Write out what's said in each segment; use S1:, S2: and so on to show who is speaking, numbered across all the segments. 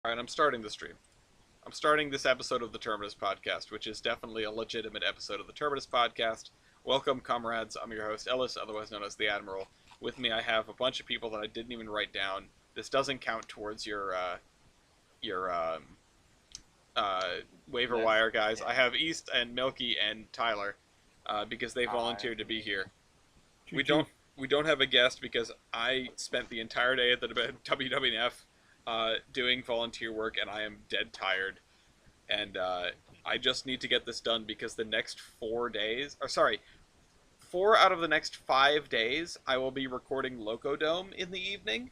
S1: Alright, I'm starting the stream. I'm starting this episode of the Terminus Podcast, which is definitely a legitimate episode of the Terminus Podcast. Welcome, comrades. I'm your host, Ellis, otherwise known as the Admiral. With me, I have a bunch of people that I didn't even write down. This doesn't count towards your waiver wire guys. I have East and Milky and Tyler, because they volunteered to be here. We don't have a guest because I spent the entire day at the WWF doing volunteer work, and I am dead tired. And I just need to get this done because the next 4 out of the next 5 days, I will be recording Locodome in the evening.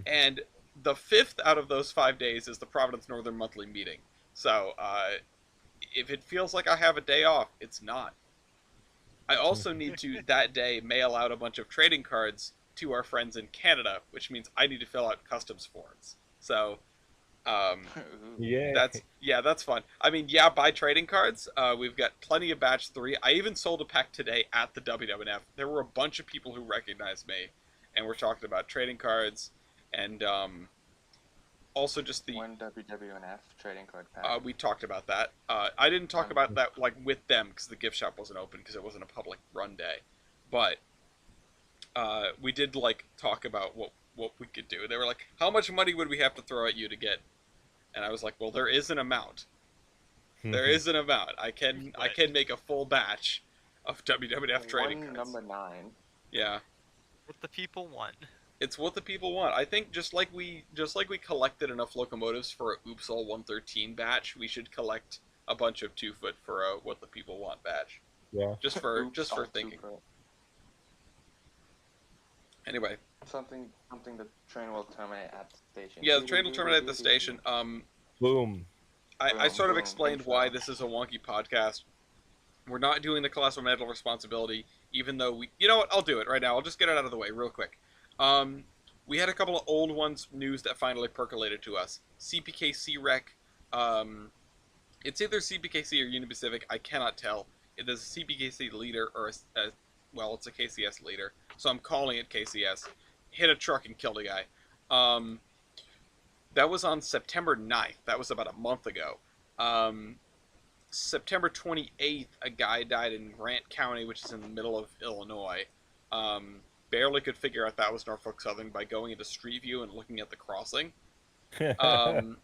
S1: And the 5th out of those 5 days is the Providence Northern Monthly meeting. So if it feels like I have a day off, it's not. I also need to, that day, mail out a bunch of trading cards to our friends in Canada, which means I need to fill out customs forms. So, that's fun. I mean, buy trading cards. We've got plenty of batch 3. I even sold a pack today at the WWF. There were a bunch of people who recognized me, and we're talking about trading cards, and also just the...
S2: One WWF trading card pack.
S1: we talked about that. I didn't talk about that with them because the gift shop wasn't open because it wasn't a public run day, but we did talk about what we could do. They were like, "How much money would we have to throw at you to get?" And I was like, "Well, there is an amount. There is an amount. I can make a full batch of WWF trading cards."
S2: Number 9.
S1: Yeah.
S3: What the people want.
S1: It's what the people want. I think just like we collected enough locomotives for a Oopsal 113 batch, we should collect a bunch of 2-foot for a what the people want batch.
S4: Yeah.
S1: Just for thinking. Anyway.
S2: Something the train will terminate at the station.
S1: Yeah, the train will terminate at the station.
S4: Boom.
S1: I sort of explained why this is a wonky podcast. We're not doing the colossal mental responsibility, even though we... You know what? I'll do it right now. I'll just get it out of the way real quick. We had a couple of old ones news that finally percolated to us. CPKC wreck. It's either CPKC or Union Pacific. I cannot tell. There's a CPKC leader or it's a KCS leader. So I'm calling it KCS. Hit a truck and killed a guy. That was on September 9th. That was about a month ago. September 28th, a guy died in Grant County, which is in the middle of Illinois. Barely could figure out that was Norfolk Southern by going into Street View and looking at the crossing.
S4: GeoGuessr.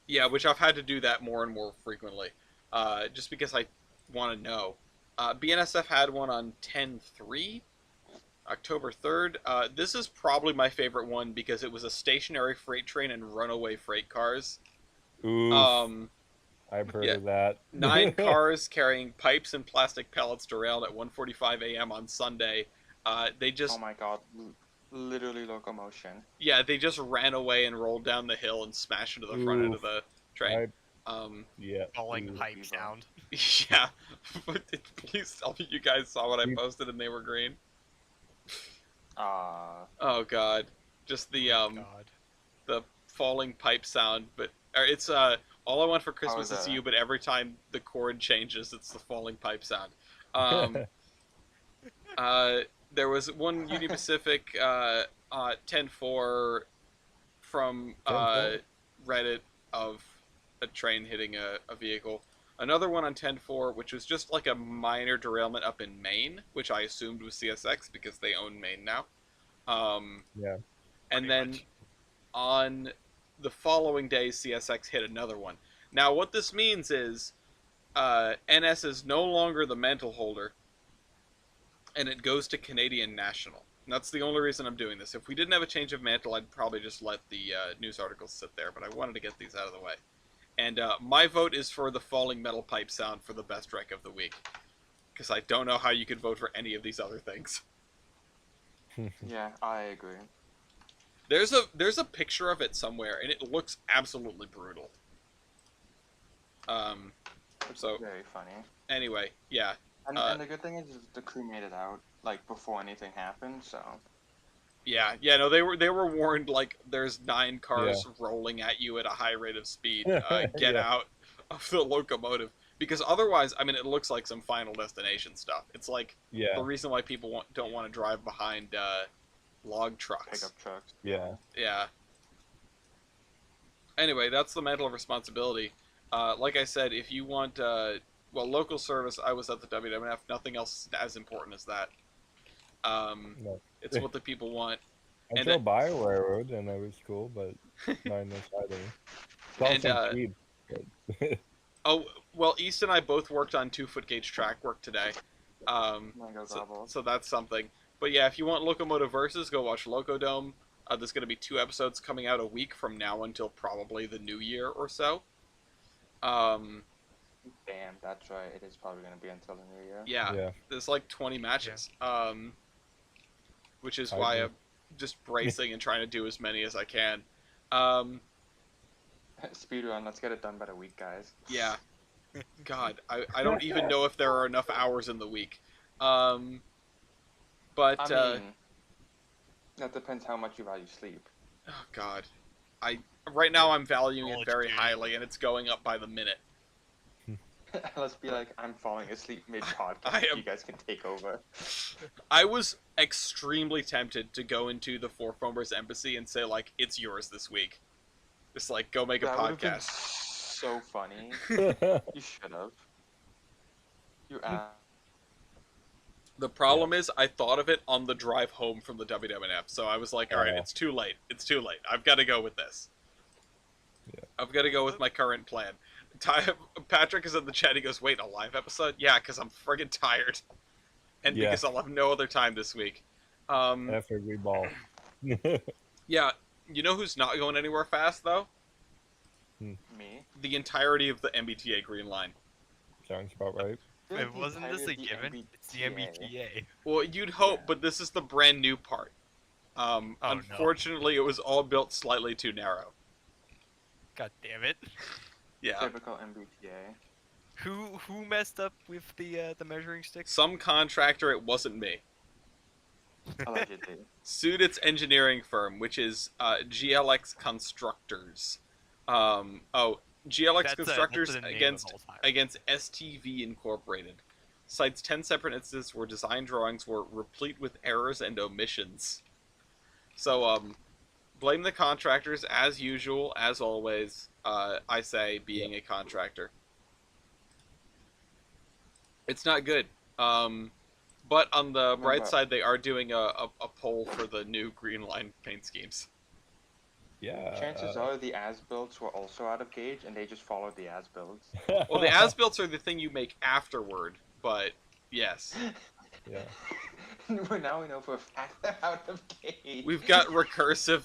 S1: Yeah, which I've had to do that more and more frequently, just because I want to know. BNSF had one on 10/3, October 3rd. This is probably my favorite one because it was a stationary freight train and runaway freight cars.
S4: Ooh. I've heard of that.
S1: 9 cars carrying pipes and plastic pellets derailed at 1:45 a.m. on Sunday. They just...
S2: Oh my god. Literally locomotion.
S1: Yeah, they just ran away and rolled down the hill and smashed into the front end of the train.
S3: Falling pipe sound.
S1: Yeah. Please tell me you guys saw what I posted and they were green. Oh god. Just the the falling pipe sound, but it's All I Want for Christmas Is You, but every time the chord changes, it's the falling pipe sound. There was one Union Pacific 10-4 from Reddit of a train hitting a vehicle. Another one on 10-4, which was just like a minor derailment up in Maine, which I assumed was CSX because they own Maine now. And then on the following day, CSX hit another one. Now, what this means is NS is no longer the mantle holder, and it goes to Canadian National. And that's the only reason I'm doing this. If we didn't have a change of mantle, I'd probably just let the news articles sit there, but I wanted to get these out of the way. And my vote is for the falling metal pipe sound for the best wreck of the week, because I don't know how you could vote for any of these other things.
S2: Yeah, I agree.
S1: There's a picture of it somewhere, and it looks absolutely brutal. So
S2: very funny.
S1: Anyway, yeah.
S2: And the good thing is the crew made it out before anything happened. So.
S1: Yeah. No, they were warned. There's 9 cars rolling at you at a high rate of speed. Get out of the locomotive, because otherwise, I mean, it looks like some Final Destination stuff. It's like the reason why people don't want to drive behind log trucks.
S2: Pickup trucks.
S4: Yeah.
S1: Yeah. Anyway, that's the mantle of responsibility. Like I said, if you want, local service, I was at the WWF. Nothing else as important as that.
S4: No.
S1: It's what the people want.
S4: I drove by a railroad and it was cool, but not in this either. It's also cheap.
S1: Oh, well, East and I both worked on 2-foot gauge track work today. So that's something. But yeah, if you want Locomotive Versus, go watch Locodome. There's going to be 2 episodes coming out a week from now until probably the new year or so.
S2: Damn, that's right. It is probably going to be until the new year.
S1: Yeah. There's like 20 matches. Which is why I'm just bracing and trying to do as many as I can.
S2: Speedrun, let's get it done by the week, guys.
S1: Yeah. God, I don't even know if there are enough hours in the week. But
S2: I mean, that depends how much you value sleep.
S1: Oh God, right now I'm valuing it very highly, and it's going up by the minute.
S2: Let's be like, I'm falling asleep mid-podcast. You guys can take over.
S1: I was extremely tempted to go into the Four Foamers Embassy and say, like, it's yours this week. Just, like, go make a podcast.
S2: So funny. You should have.
S1: The problem is, I thought of it on the drive home from the WWF, so I was like, alright, it's too late. It's too late. I've got to go with this.
S4: Yeah.
S1: I've got to go with my current plan. Patrick is in the chat. He goes, wait, a live episode? Yeah, because I'm friggin' tired. And because I'll have no other time this week.
S4: After we ball.
S1: Yeah, you know who's not going anywhere fast, though?
S2: Me?
S1: The entirety of the MBTA Green Line.
S4: Sounds about right.
S3: Wait, wasn't this a given? It's the MBTA.
S1: Well, you'd hope, but this is the brand new part. Unfortunately, it was all built slightly too narrow.
S3: God damn it.
S1: Yeah.
S2: Typical MBTA.
S3: Who messed up with the measuring stick?
S1: Some contractor. It wasn't me.
S2: Allegedly.
S1: Sued its engineering firm, which is GLX Constructors. GLX Constructors against STV Incorporated. Cites 10 separate instances where design drawings were replete with errors and omissions. So, blame the contractors as usual, as always. I say, being a contractor. It's not good. But on the bright side, they are doing a poll for the new Green Line paint schemes.
S4: Yeah.
S2: Chances are the as-builds were also out of gauge, and they just followed the as-builds.
S1: Well, the as-builds are the thing you make afterward, but yes.
S2: Yeah. Now we know for a fact they're out of gauge.
S1: We've got recursive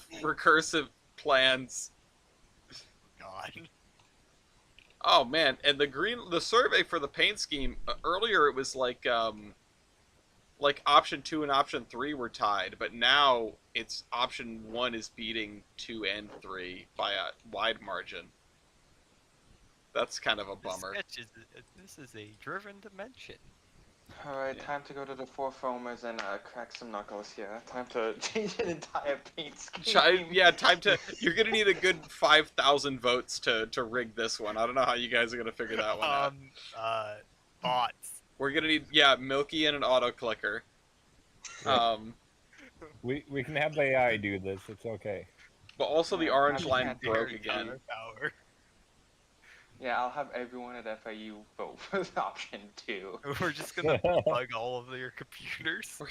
S1: plans.
S3: God.
S1: Oh man, and the survey for the paint scheme earlier it was like option 2 and option 3 were tied, but now it's option 1 is beating 2 and 3 by a wide margin. That's kind of a bummer.
S3: This is a driven dimension.
S2: Alright, time to go to the Four Foamers and crack some knuckles here. Time to change an entire paint scheme.
S1: Time to... You're gonna need a good 5,000 votes to rig this one. I don't know how you guys are gonna figure that one out.
S3: Bots.
S1: We're gonna need, Milky and an auto clicker.
S4: We can have the AI do this, it's okay.
S1: But also the orange line broke again.
S2: Yeah, I'll have everyone at FIU vote for option 2.
S3: We're just gonna plug all of your computers.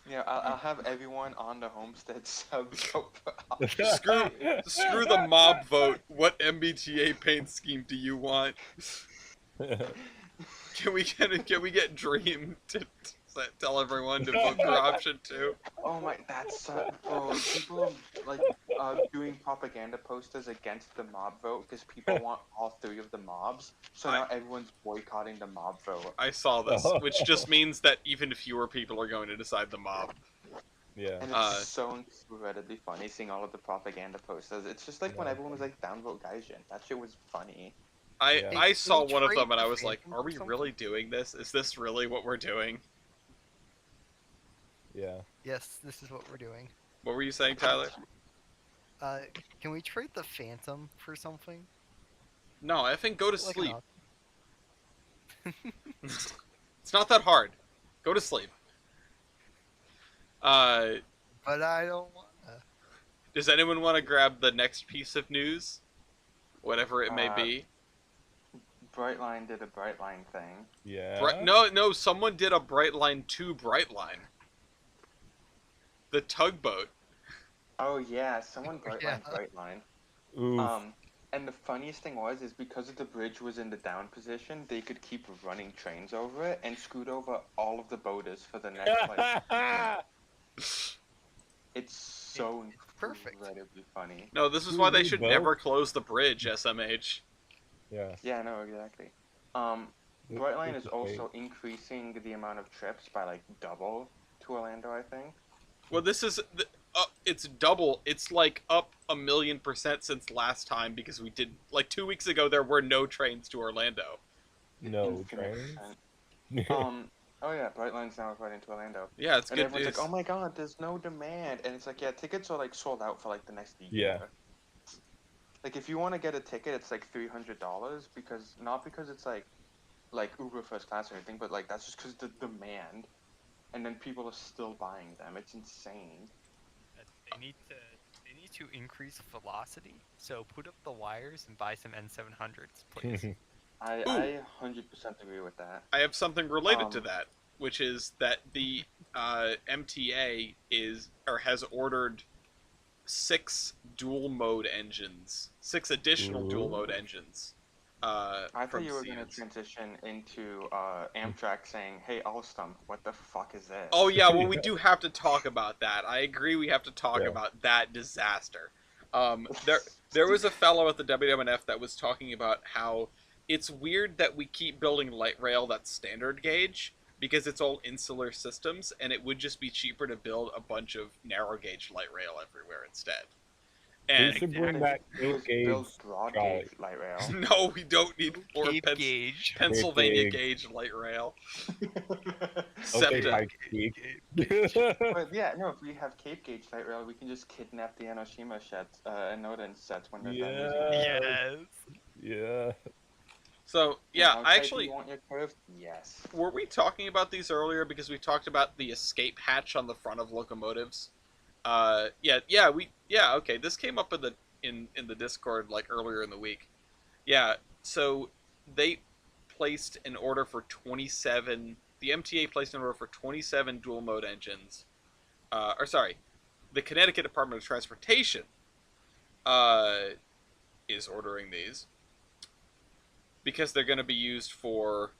S2: Yeah, I'll have everyone on the Homestead sub vote for option
S1: Screw the mob vote. What MBTA paint scheme do you want? Can we get Dream to tell everyone to vote for option 2?
S2: Oh my, that's bro. People doing propaganda posters against the mob vote because people want all 3 of the mobs. So now everyone's boycotting the mob vote.
S1: I saw this, which just means that even fewer people are going to decide the mob.
S4: Yeah.
S2: And it's so incredibly funny seeing all of the propaganda posters. It's just like when everyone was like downvote Gaijin. That shit was funny.
S1: I saw one of them and I was like, are we really doing this? Is this really what we're doing?
S4: Yeah.
S5: Yes, this is what we're doing.
S1: What were you saying, Tyler?
S5: Can we trade the Phantom for something?
S1: No, I think go to sleep. It's not that hard. Go to sleep.
S5: But I don't wanna.
S1: Does anyone want to grab the next piece of news? whatever it may be.
S2: Brightline did a Brightline thing.
S4: Yeah.
S1: No, someone did a Brightline to Brightline. The tugboat.
S2: Oh yeah, someone Brightline
S5: Yeah.
S2: Brightline.
S4: Oof.
S2: And the funniest thing was because the bridge was in the down position, they could keep running trains over it and scoot over all of the boaters for the next It's so
S5: perfect.
S2: incredibly funny.
S1: No, this is
S4: Who
S1: why they should
S4: rebuilt?
S1: never close the bridge, SMH.
S4: Yeah.
S2: Yeah, no, exactly. Brightline is also increasing the amount of trips by like double to Orlando, I think.
S1: Well, this is it's double. It's like up 1,000,000% since last time because we did like 2 weeks ago. There were no trains to Orlando.
S4: No
S2: Infinite
S4: trains.
S2: percent. Oh yeah, Brightline's now right into Orlando.
S1: Yeah, it's
S2: And
S1: good
S2: everyone's
S1: news.
S2: like, oh my god, there's no demand. And it's like, yeah, tickets are like sold out for like the next year.
S4: Yeah.
S2: Like if you want to get a ticket, it's like $300 because not because it's like Uber first class or anything, but like that's just because the demand, and then people are still buying them. It's insane.
S3: They need to increase velocity. So put up the wires and buy some N700s, please.
S2: I 100% agree with that.
S1: I have something related to
S2: Um,
S1: that, which is that the MTA has ordered 6 dual mode engines, 6 additional dual mode engines.
S2: I thought
S1: From
S2: you were going to
S1: Siemens.
S2: transition into Amtrak saying, "Hey, Alstom, what the fuck is this?"
S1: Oh yeah, well we do have to talk about that. I agree, we have to talk
S4: Yeah.
S1: about that disaster. There was a fellow at the WWF that was talking about how it's weird that we keep building light rail that's standard gauge because it's all insular systems, and it would just be cheaper to build a bunch of narrow gauge light rail everywhere instead.
S4: We
S1: And
S4: should bring back
S2: Just
S4: Cape
S2: build
S4: Gauge.
S2: broad
S4: Charlie.
S2: gauge light rail.
S1: no, we don't need more
S3: Cape gauge.
S1: Pennsylvania
S4: Big.
S1: gauge light rail.
S4: Okay,
S1: SEPTA.
S4: Pike Peak.
S2: But yeah, no, if we have Cape gauge light rail, we can just kidnap the Enoshima sets and Noden sets when they're done using it.
S4: Yeah.
S3: Yes.
S4: Yeah.
S1: So yeah,
S2: How
S1: I
S2: tight do
S1: actually
S2: you want your curve? Yes.
S1: were we talking about these earlier because we talked about the escape hatch on the front of locomotives? Okay. This came up in the Discord like earlier in the week. Yeah, so they placed an order for 27. The MTA placed an order for 27 dual mode engines. The Connecticut Department of Transportation is ordering these because they're going to be used for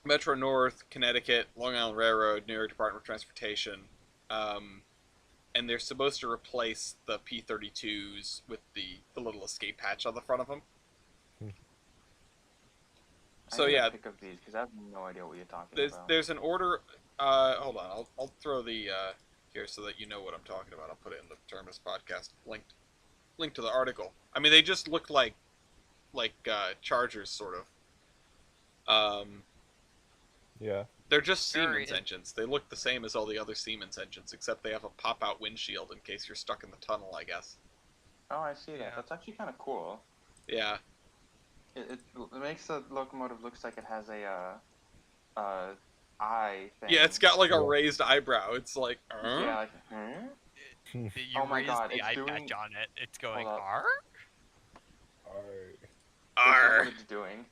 S1: Metro North, Connecticut, Long Island Railroad, New York Department of Transportation, and they're supposed to replace the P-32s with the little escape hatch on the front of them. So
S2: I need
S1: yeah,
S2: a pic of these because I have no idea what you're talking about.
S1: there's an order. Hold on, I'll throw the here so that you know what I'm talking about. I'll put it in the Terminus Podcast link to the article. I mean, they just look like Chargers sort of.
S4: Yeah.
S1: They're just
S3: Very
S1: Siemens engines. They look the same as all the other Siemens engines, except they have a pop-out windshield in case you're stuck in the tunnel, I guess.
S2: Oh, I see that.
S3: Yeah.
S2: That's actually kind of cool.
S1: Yeah.
S2: It makes the locomotive looks like it has a eye thing.
S1: Yeah, it's got like a
S4: Yeah.
S1: raised eyebrow. It's like,
S2: Yeah, like,
S3: You
S2: Oh my
S3: raise
S2: God,
S3: the
S2: it's
S3: eye
S2: doing-
S3: patch on it. It's going
S2: Hold up.
S3: R.
S4: Alright.
S2: That's
S1: Arr.
S2: what it's doing.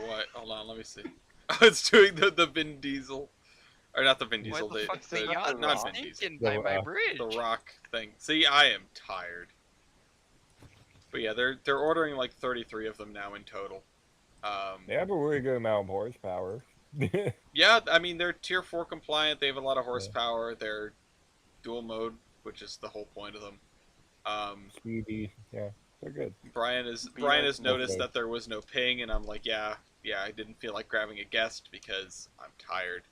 S1: What? Hold on, let me see. Oh, it's doing the Vin Diesel. Or not the Vin Diesel,
S3: What the fuck's
S2: the-
S3: the yacht
S1: not
S2: Rock.
S1: Vin Diesel.
S3: sneaking by my
S4: The
S3: bridge?
S1: The Rock thing. See, I am tired. But yeah, they're ordering like 33 of them now in total.
S4: They have a really good amount of horsepower.
S1: Yeah, I mean they're Tier 4 compliant. They have a lot of horsepower. They're dual mode, which is the whole point of them.
S4: Speedy. Yeah. They're good.
S1: Brian has
S4: both
S1: noticed
S4: ways.
S1: that there was no ping, and I'm like, yeah, I didn't feel like grabbing a guest because I'm tired.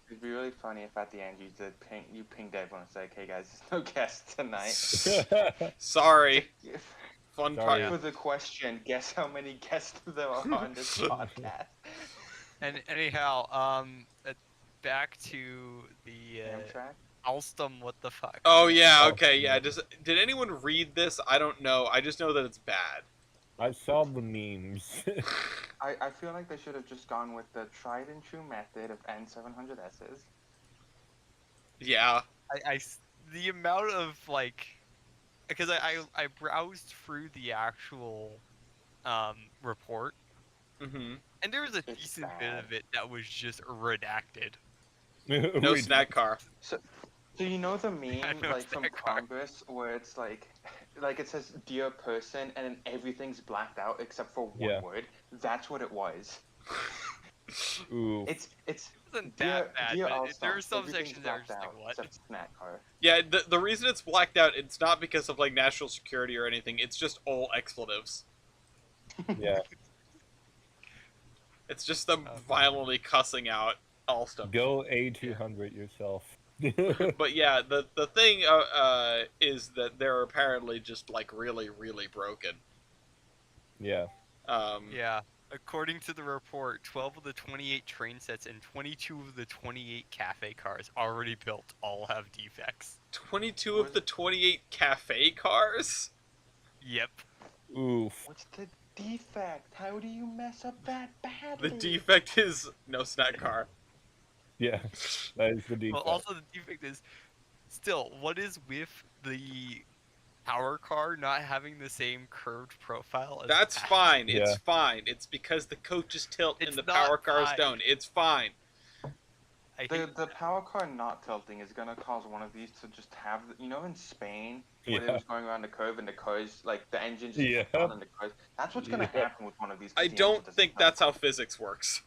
S2: It'd be really funny if at the end you pinged everyone and said, "Hey guys, there's no guest tonight."
S1: Sorry, fun
S4: Sorry.
S1: part.
S2: For the question, guess how many guests there are on this podcast?
S3: And anyhow, back to the
S2: Amtrak.
S3: Alstom. What the fuck?
S1: Oh yeah,
S4: Oh.
S1: okay, yeah. Did anyone read this? I don't know. I just know that it's bad.
S4: I saw the memes.
S2: I feel like they should have just gone with the tried and true method of N700Ss.
S1: Yeah.
S3: The amount of like because I browsed through the actual report,
S1: Mm-hmm.
S3: and there was a
S2: It's
S3: decent bit
S2: bad.
S3: of it that was just redacted.
S1: No snack car.
S2: So you know the meme
S3: know
S2: like from
S3: that car.
S2: Congress where it's like it says "Dear person" and then everything's blacked out except for one
S4: Yeah.
S2: word. That's what it was.
S4: Ooh.
S2: It's
S3: It wasn't
S2: dear
S3: that bad,
S2: dear
S3: but
S2: all
S3: there are
S2: stars.
S3: some
S2: Everything's
S3: sections that are
S2: blacked
S3: just like,
S2: out
S3: what?
S2: except snack car.
S1: Yeah, the reason it's blacked out, it's not because of like national security or anything. It's just all expletives.
S4: Yeah.
S1: It's just them
S3: Oh.
S1: violently cussing out all stuff.
S4: Go A200 yourself.
S1: But yeah, the thing is that they're apparently just like really really broken.
S4: Yeah.
S3: Yeah. According to the report, 12 of the 28 train sets and 22 of the 28 cafe cars already built all have defects.
S1: 22 of the 28 cafe cars.
S3: Yep.
S4: Oof.
S2: What's the defect? How do you mess up that badly?
S1: The defect is no snack car.
S4: Yeah. That is the defect.
S3: Well, also the defect is still what is with the power car not having the same curved profile as
S1: That's
S3: the
S1: fine. It's
S4: Yeah.
S1: fine. It's because the coaches tilt
S3: It's
S1: and the
S3: not
S1: power cars
S3: fine.
S1: don't. It's fine.
S3: I hate
S2: The power car not tilting is gonna cause one of these to just have, you know, in Spain where it
S4: Yeah.
S2: was going around the curve and the cars, like the engines just
S4: Yeah.
S2: on the cars. That's what's gonna
S4: Yeah.
S2: happen with one of these. 'cause
S1: I
S2: the
S1: don't
S2: engine doesn't
S1: think
S2: tilt.
S1: that's how physics works.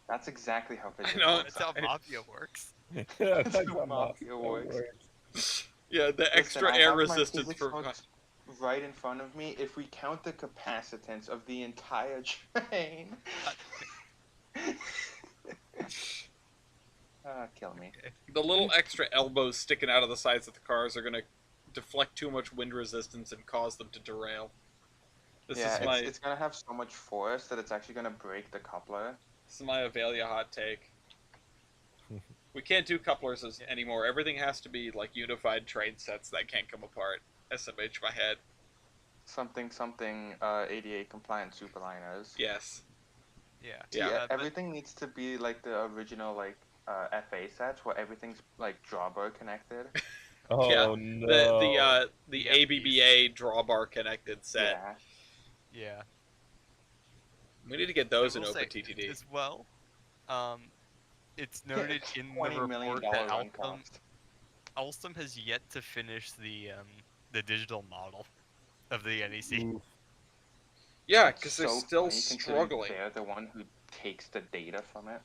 S2: That's exactly how physics
S1: know.
S2: works.
S3: that's how Mafia works.
S4: That's
S2: how
S4: how
S2: Mafia works.
S1: Yeah, the extra
S2: Listen, I
S1: air
S2: have my
S1: resistance
S2: physics
S1: for.
S2: books right in front of me. If we count the capacitance of the entire train, kill me.
S1: The little extra elbows sticking out of the sides of the cars are gonna deflect too much wind resistance and cause them to derail. This
S2: It's gonna have so much force that it's actually gonna break the coupler.
S1: is my Avelia hot take. We can't do couplers anymore. Everything has to be like unified train sets that can't come apart. SMH my head.
S2: Something ADA compliant superliners.
S1: Yes.
S3: Yeah.
S1: Yeah.
S3: but
S2: Everything needs to be like the original FA sets where everything's like drawbar connected.
S4: Oh
S1: Yeah,
S4: no.
S1: The
S3: Yeah,
S1: ABBA drawbar connected set.
S2: Yeah.
S3: yeah.
S1: We need to get those
S3: I
S1: in
S3: will say
S1: OpenTTD.
S3: as well. It's noted in the
S2: $20 million
S3: report that
S2: run
S3: Alstom,
S2: cost.
S3: Alstom has yet to finish the digital model of the NEC.
S4: Oof.
S1: Yeah,
S2: It's
S1: because they're
S2: so
S1: still
S2: funny considering
S1: struggling.
S2: They're the one who takes the data from it.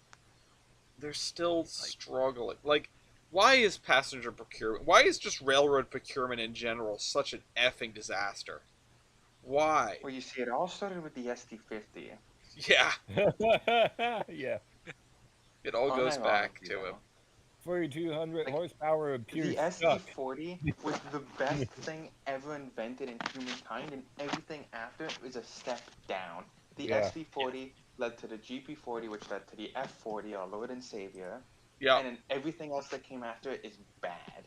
S1: They're still struggling. Like, why is passenger procurement? Why is just railroad procurement in general such an effing disaster? Why?
S2: Well, you see, it all started with the SD50.
S1: Yeah,
S4: Yeah.
S1: it all goes back
S2: Unironically,
S1: to him.
S2: though.
S4: 4,200
S2: Like,
S4: horsepower of pure
S2: The
S4: stuff.
S2: SD40 was the best thing ever invented in humankind, and everything after it was a step down. The
S4: Yeah.
S2: SD40 led to the GP40, which led to the F40, our Lord and Savior,
S1: Yeah,
S2: and then everything else that came after it is bad.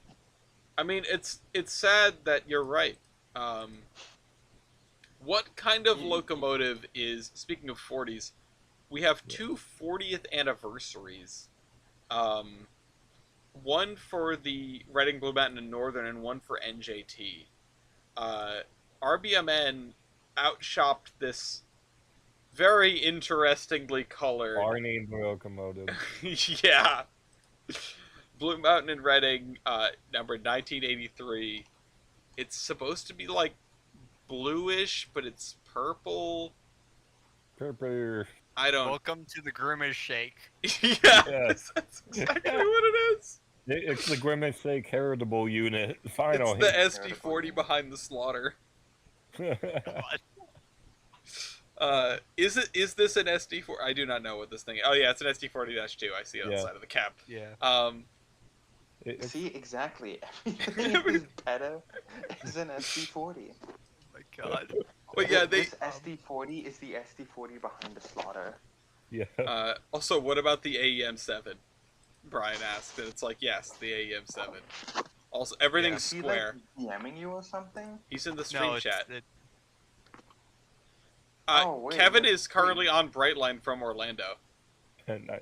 S1: I mean it's sad that you're right. What kind of locomotive is? Speaking of 40s, we have two 40th anniversaries. One for the Reading, Blue Mountain, and Northern, and one for NJT. RBMN outshopped this very interestingly colored.
S4: Barney locomotive.
S1: Yeah. Blue Mountain and Reading, number 1983. It's supposed to be like bluish, but it's purple.
S4: Purple.
S1: I don't.
S3: Welcome to the Grimace Shake.
S1: Yeah,
S4: Yes.
S1: that's exactly what it is.
S4: It's the Grimace Sake heritable unit. Final
S1: It's the
S2: hit.
S1: SD40 behind the slaughter.
S4: hit.
S3: God.
S1: Is this an SD4? I do not know what this thing is. Oh yeah, it's an SD40-2. I see it on the
S4: Yeah.
S1: side of the cap.
S3: Yeah.
S4: It's-
S2: See, exactly. Everything is better as an SD40.
S3: Oh my God.
S1: But yeah,
S2: This SD40 is the SD40 behind the slaughter.
S4: yeah.
S1: Also, what about the AEM7? Brian asked, and it's like, yes, the AEM7. Also, everything's
S2: Is he
S1: square.
S2: like DMing you or something?
S1: He's in the stream
S3: No, it's
S1: chat.
S3: it,
S2: Oh, wait,
S1: Kevin
S2: wait,
S1: is currently on Brightline from Orlando.
S4: Nice.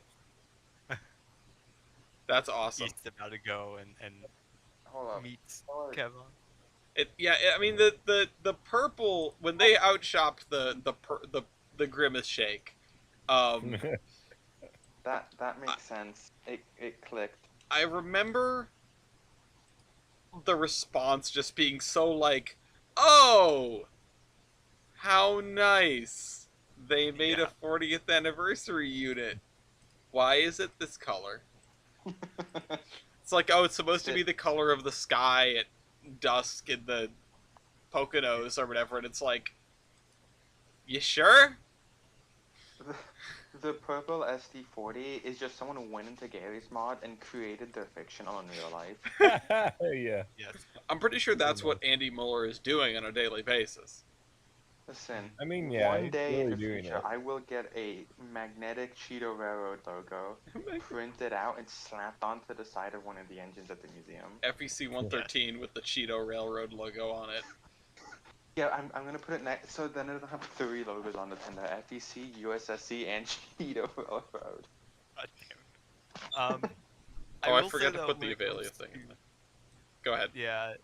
S1: That's awesome.
S3: he's about to go and
S2: Hold up.
S3: meet
S2: Hold up.
S3: Kevin.
S1: I mean the purple when they outshopped the Grimace Shake.
S2: That makes sense. It clicked.
S1: I remember the response just being so like, "Oh, how nice! They made a 40th anniversary unit. Why is it this color?" It's like, oh, it's supposed to be the color of the sky at dusk in the Poconos or whatever, and it's like, you sure?
S2: The purple SD40 is just someone who went into Gary's mod and created their fictional in real life.
S4: Yeah.
S3: Yes.
S1: I'm pretty sure that's what Andy Mueller is doing on a daily basis.
S2: Listen,
S4: I mean, yeah,
S2: one
S4: he's
S2: day
S4: really
S2: in the
S4: doing
S2: future,
S4: it.
S2: I will get a magnetic Cheeto Railroad logo printed out and slapped onto the side of one of the engines at the museum.
S1: FEC 113 with the Cheeto Railroad logo on it.
S2: Yeah, I'm gonna put it next. So then it'll have 3 logos on the tender: FEC, USSC, and Cheeto Railroad.
S3: God damn it.
S1: I
S3: will
S1: forgot
S3: say,
S1: to
S3: though,
S1: put the
S3: when it
S1: Avalia
S3: comes
S1: thing in
S3: to-
S1: there. Go ahead.
S3: Yeah,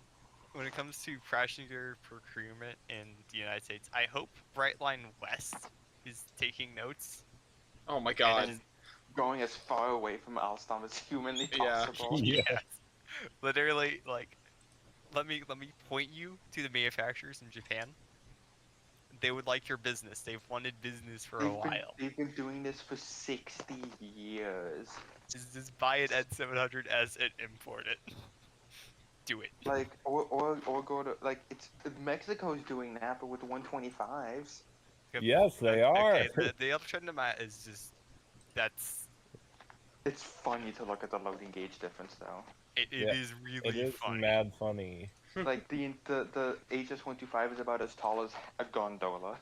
S3: when it comes to passenger procurement in the United States, I hope Brightline West is taking notes.
S1: Oh my god.
S2: And going as far away from Alstom as humanly
S1: Yeah.
S2: possible.
S4: Yeah.
S3: Yes. Literally, like, let me point you to the manufacturers in Japan. They would like your business. They've wanted business for a while.
S2: They've been doing this for 60 years.
S3: Just buy it at 700S and import it. Do it.
S2: Like, or go to, like, it's Mexico's doing that, but with the 125s.
S4: Yes, they are.
S3: Okay, the uptrend amount is just
S2: It's funny to look at the loading gauge difference, though.
S3: it
S4: Yeah,
S3: is really
S4: It is
S3: funny.
S4: mad funny.
S2: Like, the HS125 is about as tall as a gondola.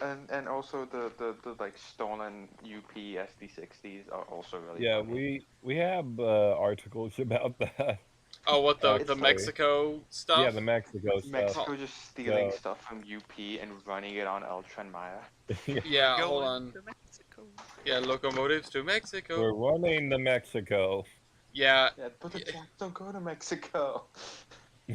S2: And also the like stolen UP SD60s are also really
S4: Yeah,
S2: funny.
S4: we have articles about that.
S1: Oh, what the
S2: It's like-
S1: Mexico stuff?
S4: Yeah, the Mexico stuff.
S2: Mexico just stealing
S4: So-
S2: stuff from UP and running it on Ultra and Maya.
S1: Yeah,
S3: Going
S1: hold on.
S3: to Mexico.
S1: Yeah, locomotives to Mexico.
S4: We're running the Mexico.
S1: Yeah.
S2: Yeah, but the tracks don't go to Mexico.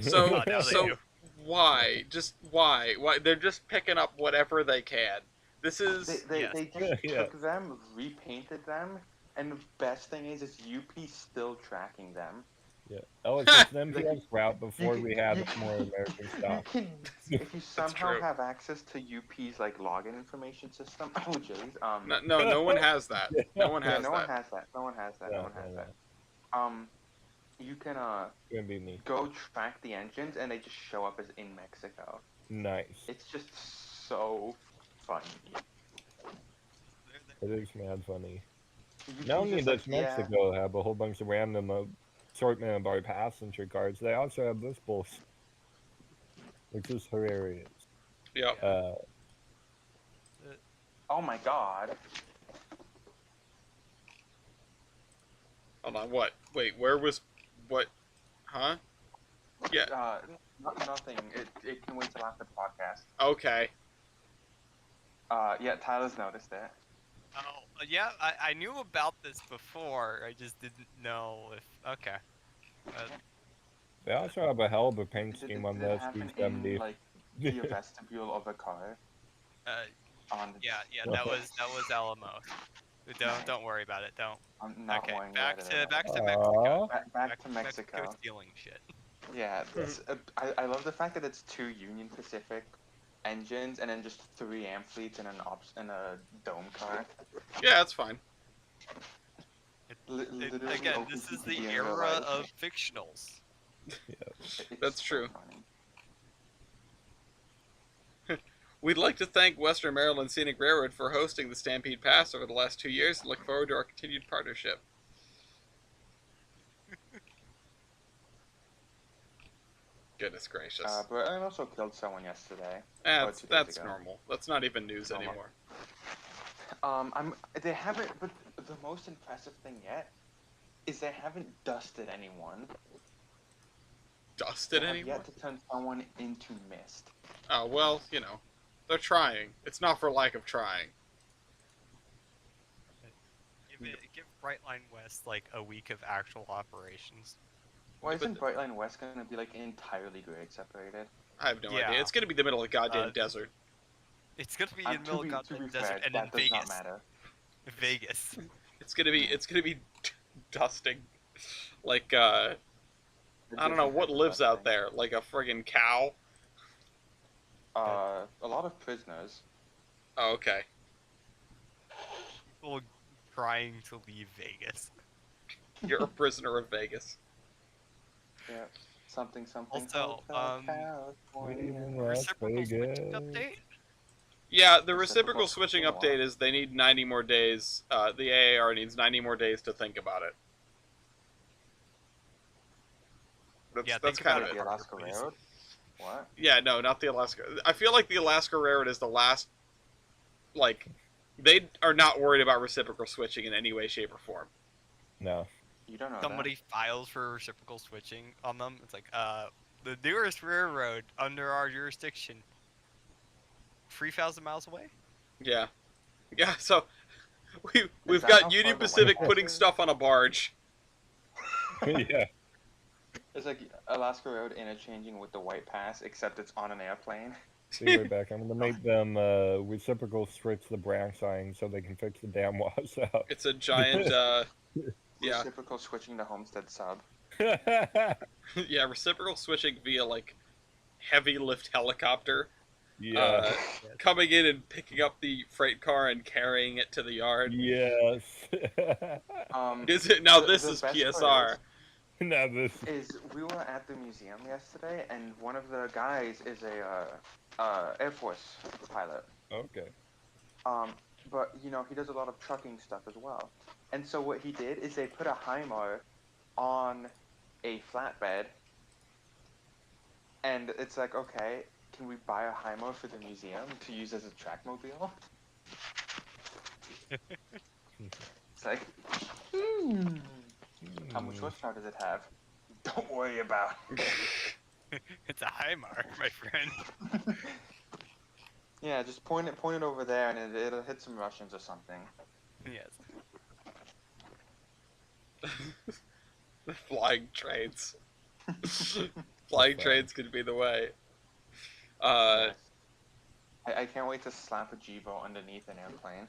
S1: So
S3: Oh, now they
S1: so
S3: do.
S1: why? Just why? Why they're just picking up whatever they can. This is
S2: They
S3: Yes.
S2: just
S4: Yeah.
S2: took them, repainted them, and the best thing is UP still tracking them.
S4: Yeah. Oh, it's just an MPX route before
S2: You
S4: we
S2: can-
S4: had
S2: you-
S4: more American
S2: You
S4: stock.
S2: can, if you somehow
S1: true.
S2: have access to UP's like login information system. Oh jeez.
S1: no one has that. No one
S2: Yeah,
S1: has
S2: no one
S1: that.
S2: has that. No one has that.
S4: Yeah,
S2: No one has
S4: yeah,
S2: that. You can
S4: Gonna be me.
S2: go track the engines and they just show up as in Mexico.
S4: Nice.
S2: It's just so funny.
S4: It is mad funny.
S2: UP's
S4: Not only
S2: just
S4: does
S2: like, yeah,
S4: Mexico have a whole bunch of random assortment of our passenger cards, they also have this bullshit, which is hilarious.
S1: Yep.
S2: Oh my god.
S1: Hold on. What? Wait. Where was? What? Huh? Yeah.
S2: Nothing. It can wait till after the podcast.
S1: Okay.
S2: Yeah, Tyler's noticed it.
S3: Oh, yeah, I knew about this before. I just didn't know if. Okay.
S4: They also have a hell of a paint
S2: Did
S4: scheme
S2: it
S4: on the
S2: happen
S4: SD70.
S2: in like the vestibule of a car? On the,
S3: Yeah, that was Alamo. Don't worry about it. Don't.
S2: I'm not
S3: Okay,
S2: worrying
S3: back
S2: about
S3: to
S2: it.
S3: Mexico.
S2: Back to Mexico.
S3: Stealing shit.
S2: Yeah, I love the fact that it's 2 Union Pacific engines and then just 3 amp fleets and and a dome car.
S1: Yeah, that's fine.
S2: Literally
S3: Again, this is the
S2: OpenTTD in real
S3: era
S2: life.
S3: of fictionals.
S2: It's
S1: That's
S2: so
S1: true.
S2: funny.
S1: We'd like to thank Western Maryland Scenic Railroad for hosting the Stampede Pass over the last 2 years and look forward to our continued partnership. Goodness gracious.
S2: But I also killed someone yesterday.
S1: That's
S2: 2 days
S1: that's
S2: ago.
S1: normal. That's not even news
S2: Normal.
S1: anymore.
S2: They haven't, but the most impressive thing yet is they haven't dusted anyone.
S1: Dusted
S2: They have
S1: anyone?
S2: yet to turn someone into mist.
S1: Oh, well, they're trying. It's not for lack of trying.
S3: Give Brightline West like a week of actual operations?
S2: Why
S1: Yeah, but
S2: isn't Brightline West gonna be like entirely grade separated?
S1: I have no
S3: Yeah.
S1: idea. It's gonna be the middle of the goddamn
S3: Uh,
S1: desert.
S3: It's gonna be in the middle of
S2: To
S3: goddamn
S2: be
S3: desert
S2: fair,
S3: and in
S2: that does not
S3: Vegas.
S2: matter.
S3: Vegas.
S1: It's gonna be dusting. Like I don't know what lives out there. Like a friggin' cow.
S2: A lot of prisoners.
S1: Oh, okay.
S3: People trying to leave Vegas.
S1: You're a prisoner of Vegas.
S2: Yeah. Something.
S3: Also,
S2: Hotel, California.
S4: Leaving Las
S3: Reciprocal switching
S4: Vegas.
S3: update?
S1: Yeah, the
S2: Reciprocal
S1: reciprocal switching
S2: switching,
S1: update
S2: wow.
S1: is they need 90 more days. The AAR needs 90 more days to think about it.
S3: Yeah,
S1: That's
S3: think
S1: kind
S3: about
S1: of
S2: The
S1: it.
S2: Alaska
S3: please.
S2: Railroad. What?
S1: Yeah, no, not the Alaska. I feel like the Alaska Railroad is the last. Like, they are not worried about reciprocal switching in any way, shape, or form.
S4: No.
S2: You don't know
S3: Somebody files for reciprocal switching on them. It's like, the nearest railroad under our jurisdiction, 3,000 miles away?
S1: Yeah, yeah. So we've
S2: that how
S1: got Union
S2: far the
S1: Pacific
S2: White
S1: putting
S2: House is?
S1: stuff on a barge.
S4: Yeah.
S2: that? It's like Alaska Road interchanging with the White Pass, except it's on an airplane.
S4: Be right back. I'm gonna make them reciprocal switch the branch line so they can fix the damn washout.
S1: It's a giant. Yeah,
S2: Reciprocal switching to Homestead sub.
S1: yeah. Reciprocal switching via like heavy lift helicopter.
S4: Yeah.
S1: Coming in and picking up the freight car and carrying it to the yard.
S4: Yes.
S1: Is it now?
S2: The-
S1: This
S2: the
S1: is
S2: best
S1: PSR.
S2: part
S4: Now this.
S2: Is we were at the museum yesterday, and one of the guys is a Air Force pilot.
S4: Okay.
S2: But you know he does a lot of trucking stuff as well. And so what he did is they put a Heimer on a flatbed, and it's like, okay, can we buy a Heimer for the museum to use as a trackmobile? It's like, how much horsepower does it have? Don't worry about it.
S3: It's a high mark, my friend.
S2: Yeah, just point it over there, and it'll hit some Russians or something.
S3: Yes.
S1: Flying trains. Flying trains could be the way. Uh,
S2: Yes. I can't wait to slap a Jibo underneath an airplane.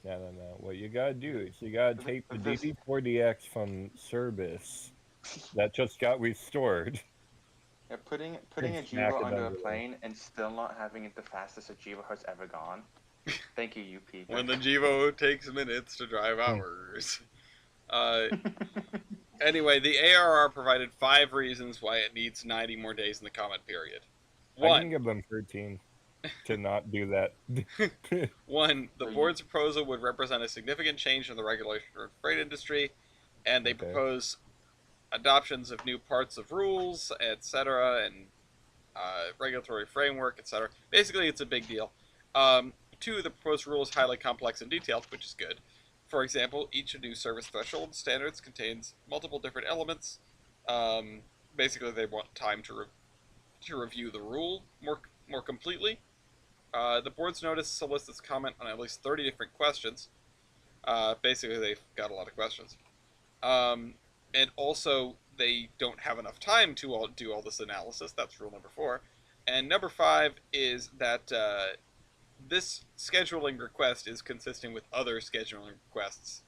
S4: No. What you gotta do is you gotta take the DD4DX from service that just got restored.
S2: Yeah, putting a
S4: Smack
S2: Jibo
S4: it
S2: under a
S4: under there.
S2: plane and still not having it the fastest a Jibo has ever gone. Thank you, you people.
S1: when the Jivo takes minutes to drive hours. Anyway, the ARR provided 5 reasons why it needs 90 more days in the comment period.
S4: I can
S1: 1.
S4: give them 13 to not do that.
S1: 1. The
S2: So you-
S1: board's proposal would represent a significant change in the regulation of the freight industry, and they
S4: Okay.
S1: propose adoptions of new parts of rules, etc., and regulatory framework, etc. Basically, it's a big deal. 2. The proposed rule is highly complex and detailed, which is good. For example, each new service threshold standards contains multiple different elements. Basically, they want time to review the rule more completely. The board's notice solicits comment on at least 30 different questions. Basically, they've got a lot of questions. And also, they don't have enough time to do all this analysis. That's rule number 4. And number 5 is that this scheduling request is consistent with other scheduling requests.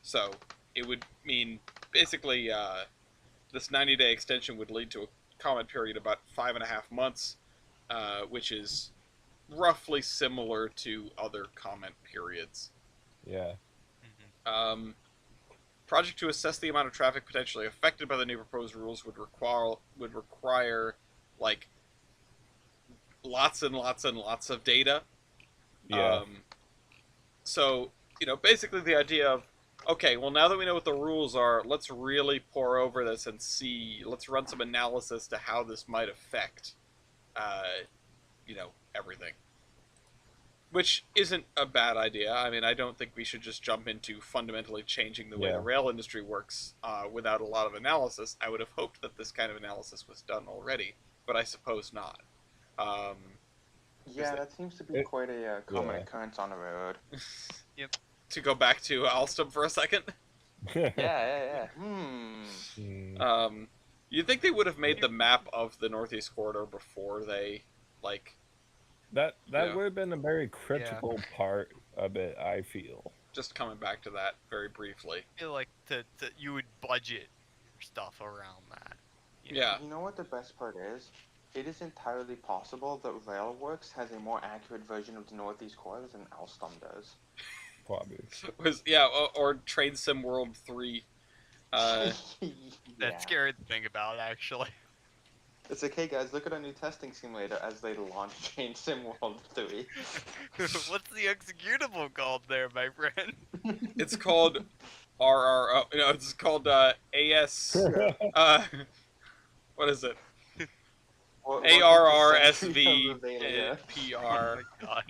S1: So it would mean basically this 90-day extension would lead to a comment period about 5.5 months, which is roughly similar to other comment periods.
S4: Yeah.
S1: Project to assess the amount of traffic potentially affected by the new proposed rules would require like lots and lots and lots of data.
S4: Yeah.
S1: So, basically the idea of, okay, well, now that we know what the rules are, let's really pore over this and let's run some analysis to how this might affect, everything. Which isn't a bad idea. I mean, I don't think we should just jump into fundamentally changing the way the rail industry works without a lot of analysis. I would have hoped that this kind of analysis was done already, but I suppose not.
S2: Yeah, that seems to be quite a common occurrence on the road.
S1: to go back to Alstom for a second.
S2: Yeah.
S1: You'd think they would have made the map of the Northeast Corridor before they, like,
S4: That
S1: Yeah.
S4: would have been a very critical part of it, I feel.
S1: just coming back to that very briefly.
S3: I feel like you would budget stuff around that.
S1: Yeah.
S2: You know what the best part is? It is entirely possible that Railworks has a more accurate version of the Northeast Corridor than Alstom does.
S4: Probably.
S1: Or Train Sim World 3.
S3: That's scary to think about, actually.
S2: It's like, hey guys, look at our new testing simulator as they launch Train Sim World 3.
S3: What's the executable called there, my friend?
S1: It's called RRO. No, it's called AS. What is it? ARRSV PR
S3: Oh my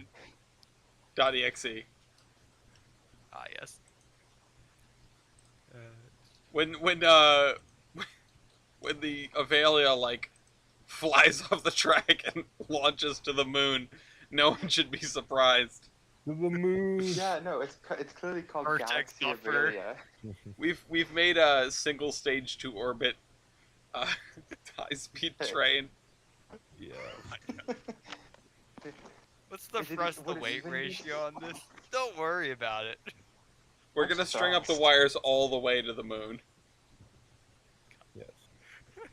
S3: god.
S1: .exe.
S3: Ah, yes.
S1: When the Avelia like flies off the track and launches to the moon, no one should be surprised.
S4: To the moon.
S2: Yeah, no, it's clearly called
S3: Vertex
S2: Galaxy
S3: buffer.
S2: Avelia.
S1: We've made a single stage to orbit high speed train.
S4: Yeah.
S3: What's the
S2: Is it-
S3: thrust to
S2: what is
S3: weight
S2: even
S3: ratio on this? Don't worry about it.
S1: We're
S2: That's
S1: gonna string up the
S2: fast.
S1: wires all the way to the moon.
S4: Yes.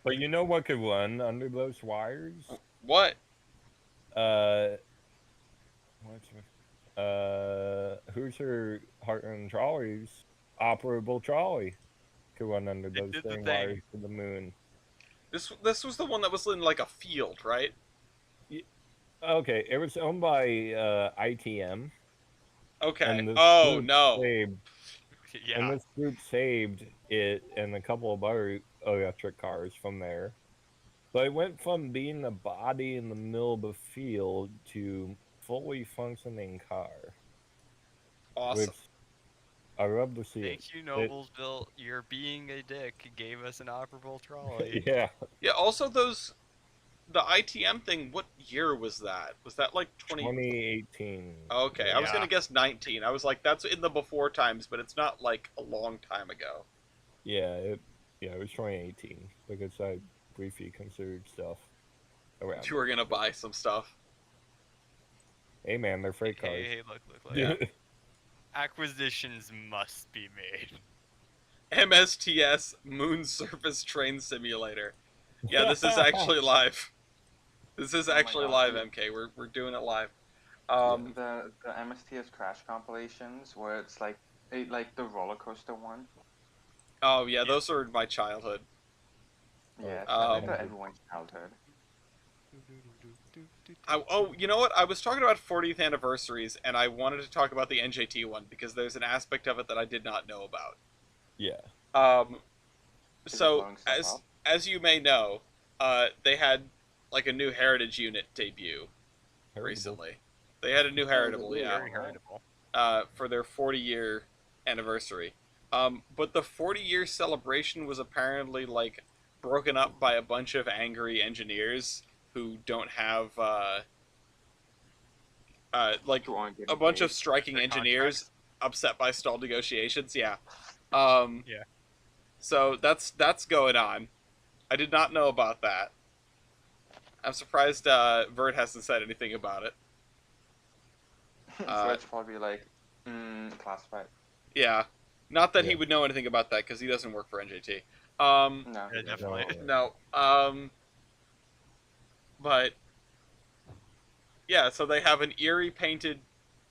S4: But you know what could run under those wires?
S1: What?
S4: Hoosier Heartland Trolleys, operable trolley, could run under
S3: It
S4: those
S3: did the
S4: same
S3: thing.
S4: wires to the moon.
S1: This was the one that was in like a field, right?
S4: Okay, it was owned by ITM.
S1: Okay.
S4: And this
S1: Oh
S4: group
S1: no.
S4: saved-
S3: Yeah.
S4: And this group saved it and a couple of other electric cars from there. But it went from being a body in the middle of the field to fully functioning car.
S1: Awesome.
S4: Which I love to see
S3: Thank you, Noblesville. You're being a dick. Gave us an operable trolley.
S4: Yeah.
S1: Yeah. Also, the ITM thing. What year was that? Was that like
S4: 2018.
S1: Okay, I was
S3: Yeah.
S1: gonna guess 19. I was like, that's in the before times, but it's not like a long time ago.
S4: Yeah, it was 2018 because I briefly considered stuff around.
S1: You were gonna buy some stuff.
S4: Hey man, they're freight cars.
S3: Hey, look.
S1: Yeah.
S3: Acquisitions must be made.
S1: MSTS Moon Surface Train Simulator. Yeah, this is actually live. This is
S2: Oh my
S1: actually
S2: God,
S1: live,
S2: dude.
S1: MK. We're doing it live.
S2: The MSTS crash compilations where it's like the roller coaster one.
S1: Oh yeah, those are my childhood.
S2: Yeah,
S1: Um,
S2: they're everyone's childhood.
S1: You know what? I was talking about 40th anniversaries, and I wanted to talk about the NJT one because there's an aspect of it that I did not know about.
S4: Yeah.
S2: Is it
S1: So
S2: blowing stuff up?
S1: as you may know, they had like a new Heritage unit debut recently. They had a new Heritable, yeah,
S3: Very heritable.
S1: for their 40-year anniversary. But the 40-year celebration was apparently like broken up by a bunch of angry engineers who don't have like
S2: Who aren't
S1: a
S2: getting
S1: bunch
S2: paid.
S1: of striking
S3: Their
S1: engineers upset by stalled negotiations. Yeah.
S3: Yeah.
S1: So that's going on. I did not know about that. I'm surprised Vert hasn't said anything about it.
S2: So it's probably like classified.
S1: Yeah. Not that he
S4: Yeah.
S1: would know anything about that because he doesn't work for NJT.
S2: No.
S3: Yeah, definitely.
S1: No. But yeah, so they have an Erie painted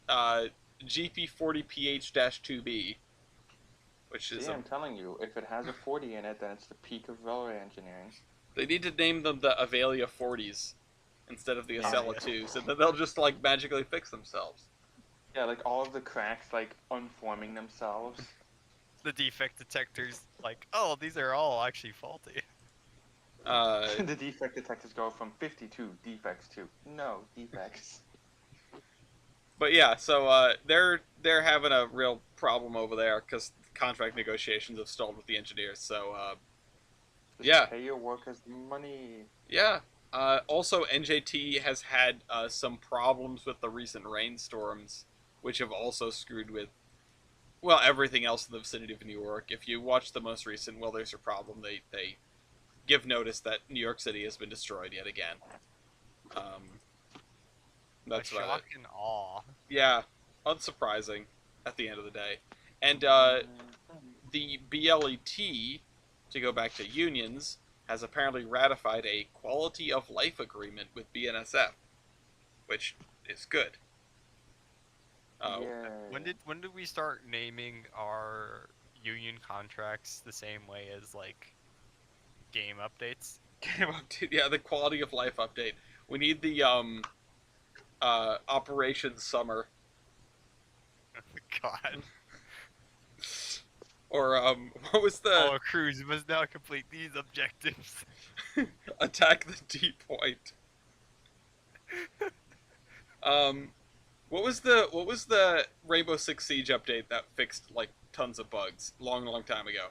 S1: GP40PH-2B, which is
S2: See, I'm telling you, if it has a 40 in it, then it's the peak of railway engineering.
S1: they need to name them the Avelia 40s instead of the
S3: Yeah.
S1: Acela 2s, and then they'll just like magically fix themselves.
S2: Yeah, like all of the cracks like unforming themselves.
S3: The defect detectors, like, oh, these are all actually faulty.
S2: The defect detectors go from 52 defects to no defects.
S1: But yeah, so they're having a real problem over there because contract negotiations have stalled with the engineers. So
S2: Just
S1: Yeah.
S2: pay your workers money.
S1: yeah. Also, NJT has had some problems with the recent rainstorms, which have also screwed with well, everything else in the vicinity of New York. If you watch the most recent Well, There's a Problem, they give notice that New York City has been destroyed yet again. That's
S3: a
S1: about
S3: shock
S1: it.
S3: and awe.
S1: Yeah, unsurprising at the end of the day. And the BLET, to go back to unions, has apparently ratified a quality of life agreement with BNSF, which is good.
S2: Yeah.
S3: When did we start naming our union contracts the same way as like game updates?
S1: Yeah, the quality of life update. We need the Operation Summer,
S3: God.
S1: or what was the
S3: All crews must now complete these objectives.
S1: Attack the D point? What was the Rainbow Six Siege update that fixed like tons of bugs long time ago?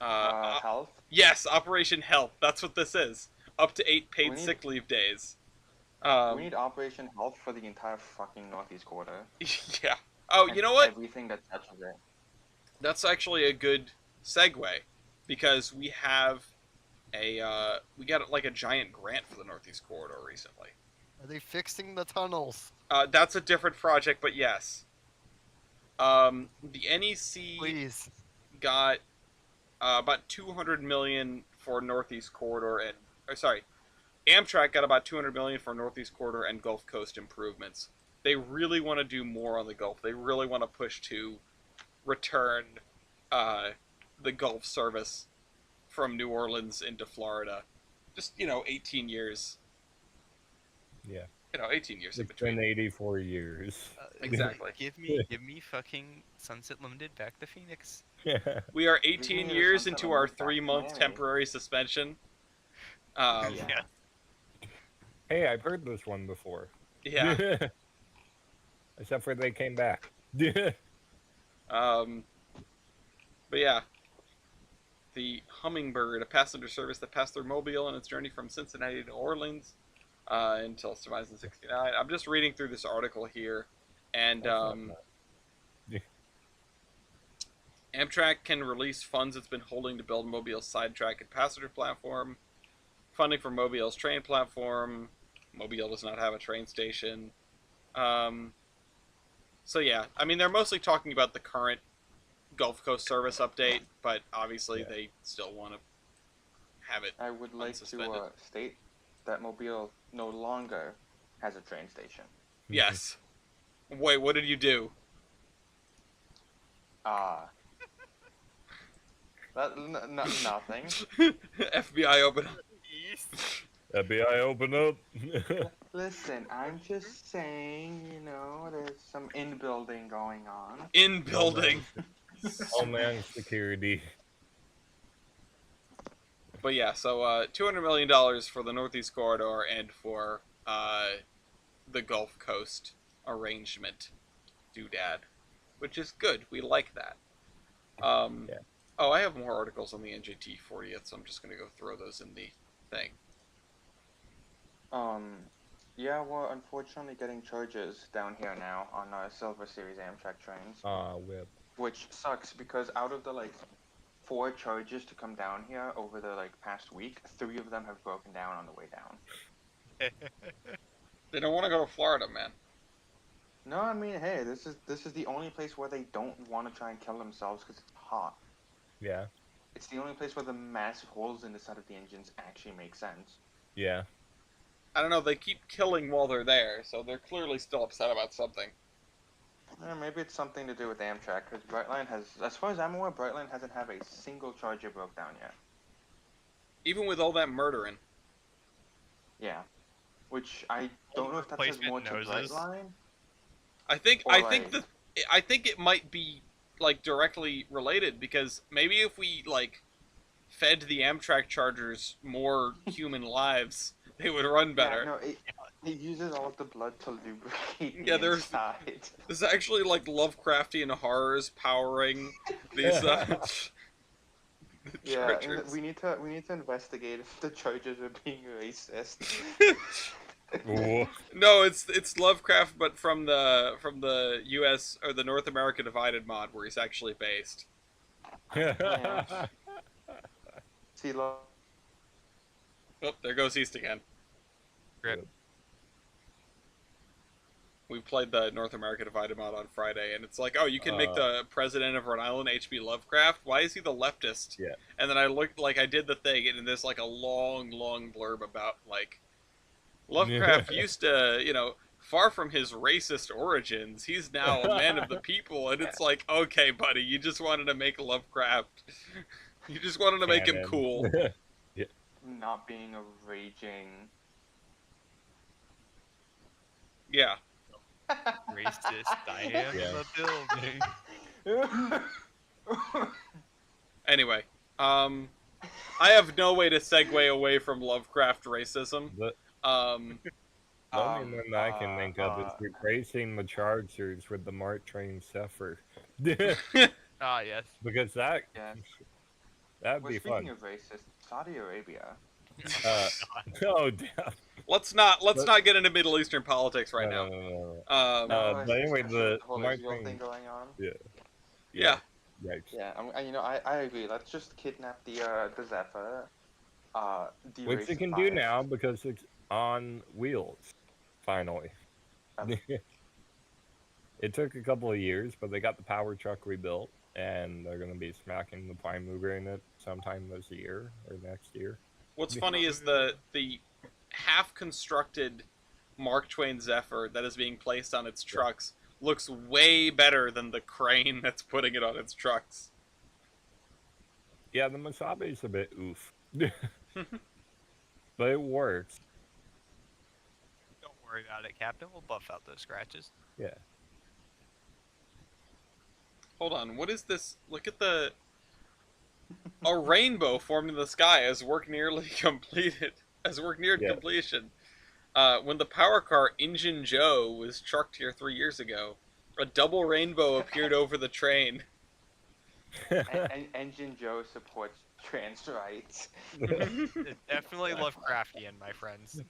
S2: Health.
S1: Yes, Operation Health. That's what this is. Up to 8 paid
S2: We need-
S1: sick leave days.
S2: We need Operation Health for the entire fucking Northeast quarter.
S1: Yeah. Oh,
S2: And
S1: you know what?
S2: Everything that touches it.
S1: That's actually a good segue, because we have we got like a giant grant for the Northeast Corridor recently.
S5: Are they fixing the tunnels?
S1: That's a different project, but yes. The NEC
S5: Please.
S1: got about 200 million for Northeast Corridor Amtrak got about 200 million for Northeast Corridor and Gulf Coast improvements. They really want to do more on the Gulf. They really want to push to return the Gulf service from New Orleans into Florida. Just 18 years.
S4: Yeah.
S1: 18 years in
S4: It's been
S1: between.
S4: 84 years.
S1: Exactly.
S3: Give me fucking Sunset Limited back to Phoenix.
S1: We are
S2: We
S1: 18
S2: need
S1: years
S2: something
S1: into our
S2: like that.
S1: 3-month
S2: Yeah.
S1: temporary suspension.
S2: Yeah.
S4: Hey, I've heard this one before.
S1: Yeah.
S4: Except for they came back.
S1: But yeah, the Hummingbird, a passenger service that passed through Mobile on its journey from Cincinnati to New Orleans until its demise in '69. I'm just reading through this article here, and
S4: That's not bad.
S1: Amtrak can release funds it's been holding to build Mobile's sidetrack and passenger platform. Funding for Mobile's train platform. Mobile does not have a train station. So yeah, I mean, they're mostly talking about the current Gulf Coast service update, but obviously they still want to have it.
S2: I would like to
S1: Unsuspended.
S2: state that Mobile no longer has a train station.
S1: Yes. Wait, what did you do?
S2: Nothing.
S1: FBI open up.
S4: FBI, open up.
S2: Listen, I'm just saying, there's some in-building going on.
S1: In building.
S4: Homeland Security.
S1: But yeah, so $200 million for the Northeast Corridor and for the Gulf Coast arrangement doodad, which is good. We like that.
S4: Yeah.
S1: Oh, I have more articles on the NJT 40th, so I'm just going to go throw those in the thing.
S2: Yeah, we're unfortunately getting charges down here now on Silver Series Amtrak trains,
S4: Whip.
S2: which sucks because out of the 4 charges to come down here over the past week, 3 of them have broken down on the way down.
S1: They don't want to go to Florida, man.
S2: No, I mean, hey, this is the only place where they don't want to try and kill themselves because it's hot.
S4: Yeah.
S2: It's the only place where the massive holes in the side of the engines actually make sense.
S4: Yeah.
S1: I don't know, they keep killing while they're there, so they're clearly still upset about something.
S2: Maybe it's something to do with Amtrak, because Brightline has, as far as I'm aware, Brightline hasn't had a single charger broke down yet.
S1: Even with all that murdering.
S2: Yeah. Which I don't know if that says more to
S3: Replacement noses.
S2: Brightline.
S1: I think
S2: Or,
S1: I think it might be directly related, because maybe if we fed the Amtrak chargers more human lives, they would run better.
S2: Yeah, no, it uses all of the blood to lubricate
S1: Yeah,
S2: the
S1: there's-
S2: inside.
S1: There's actually Lovecraftian horrors powering these
S2: Yeah,
S1: chargers.
S2: we need to investigate if the chargers are being racist.
S4: Ooh.
S1: No, it's Lovecraft, but from the U.S. or the North America Divided mod, where he's actually based.
S2: Yeah. See, look,
S1: Oh, there goes East again.
S3: Rip.
S1: We played the North America Divided mod on Friday, and it's like, oh, you can make the president of Rhode Island H.P. Lovecraft. Why is he the leftist?
S4: Yeah.
S1: And then I looked, like, I did the thing, and there's like a long blurb about like Lovecraft used to, far from his racist origins, he's now a man of the people, and it's like, okay, buddy, you just wanted to make Lovecraft. You just wanted to make him
S4: Canon.
S1: cool.
S2: not being a raging.
S1: Yeah.
S3: Racist, I am
S4: Yeah.
S3: the building.
S1: Anyway, I have no way to segue away from Lovecraft racism.
S4: The
S1: Um,
S4: only one I can think of is replacing the Chargers with the Mark Train Zephyr.
S3: Ah, yes.
S4: Because that'd
S2: Well,
S4: be
S2: speaking
S4: fun.
S2: of racist, Saudi Arabia.
S4: Oh, damn.
S1: let's not get into Middle Eastern politics right now.
S4: No.
S2: No,
S4: but anyway,
S2: especially
S4: the
S2: with whole
S4: Mark
S2: Israel
S4: Train.
S2: thing going on.
S1: Yeah.
S4: Yikes.
S2: Yeah, I agree. Let's just kidnap the Zephyr.
S4: Which they can do now because it's on wheels. Finally.
S2: Um,
S4: It took a couple of years, but they got the power truck rebuilt, and they're going to be smacking the prime mover in it sometime this year or next year.
S1: What's funny is the half-constructed Mark Twain Zephyr that is being placed on its trucks looks way better than the crane that's putting it on its trucks.
S4: Yeah, the Masabe's a bit oof. But it works.
S3: Don't worry about it, Captain. We'll buff out those scratches.
S4: Yeah.
S1: Hold on, what is this? Look at a rainbow formed in the sky as work nearly completed. As work neared completion. When the power car Engine Joe was trucked here 3 years ago, a double rainbow appeared over the train.
S2: Engine Joe supports trans rights.
S3: It's definitely Lovecraftian, my friends.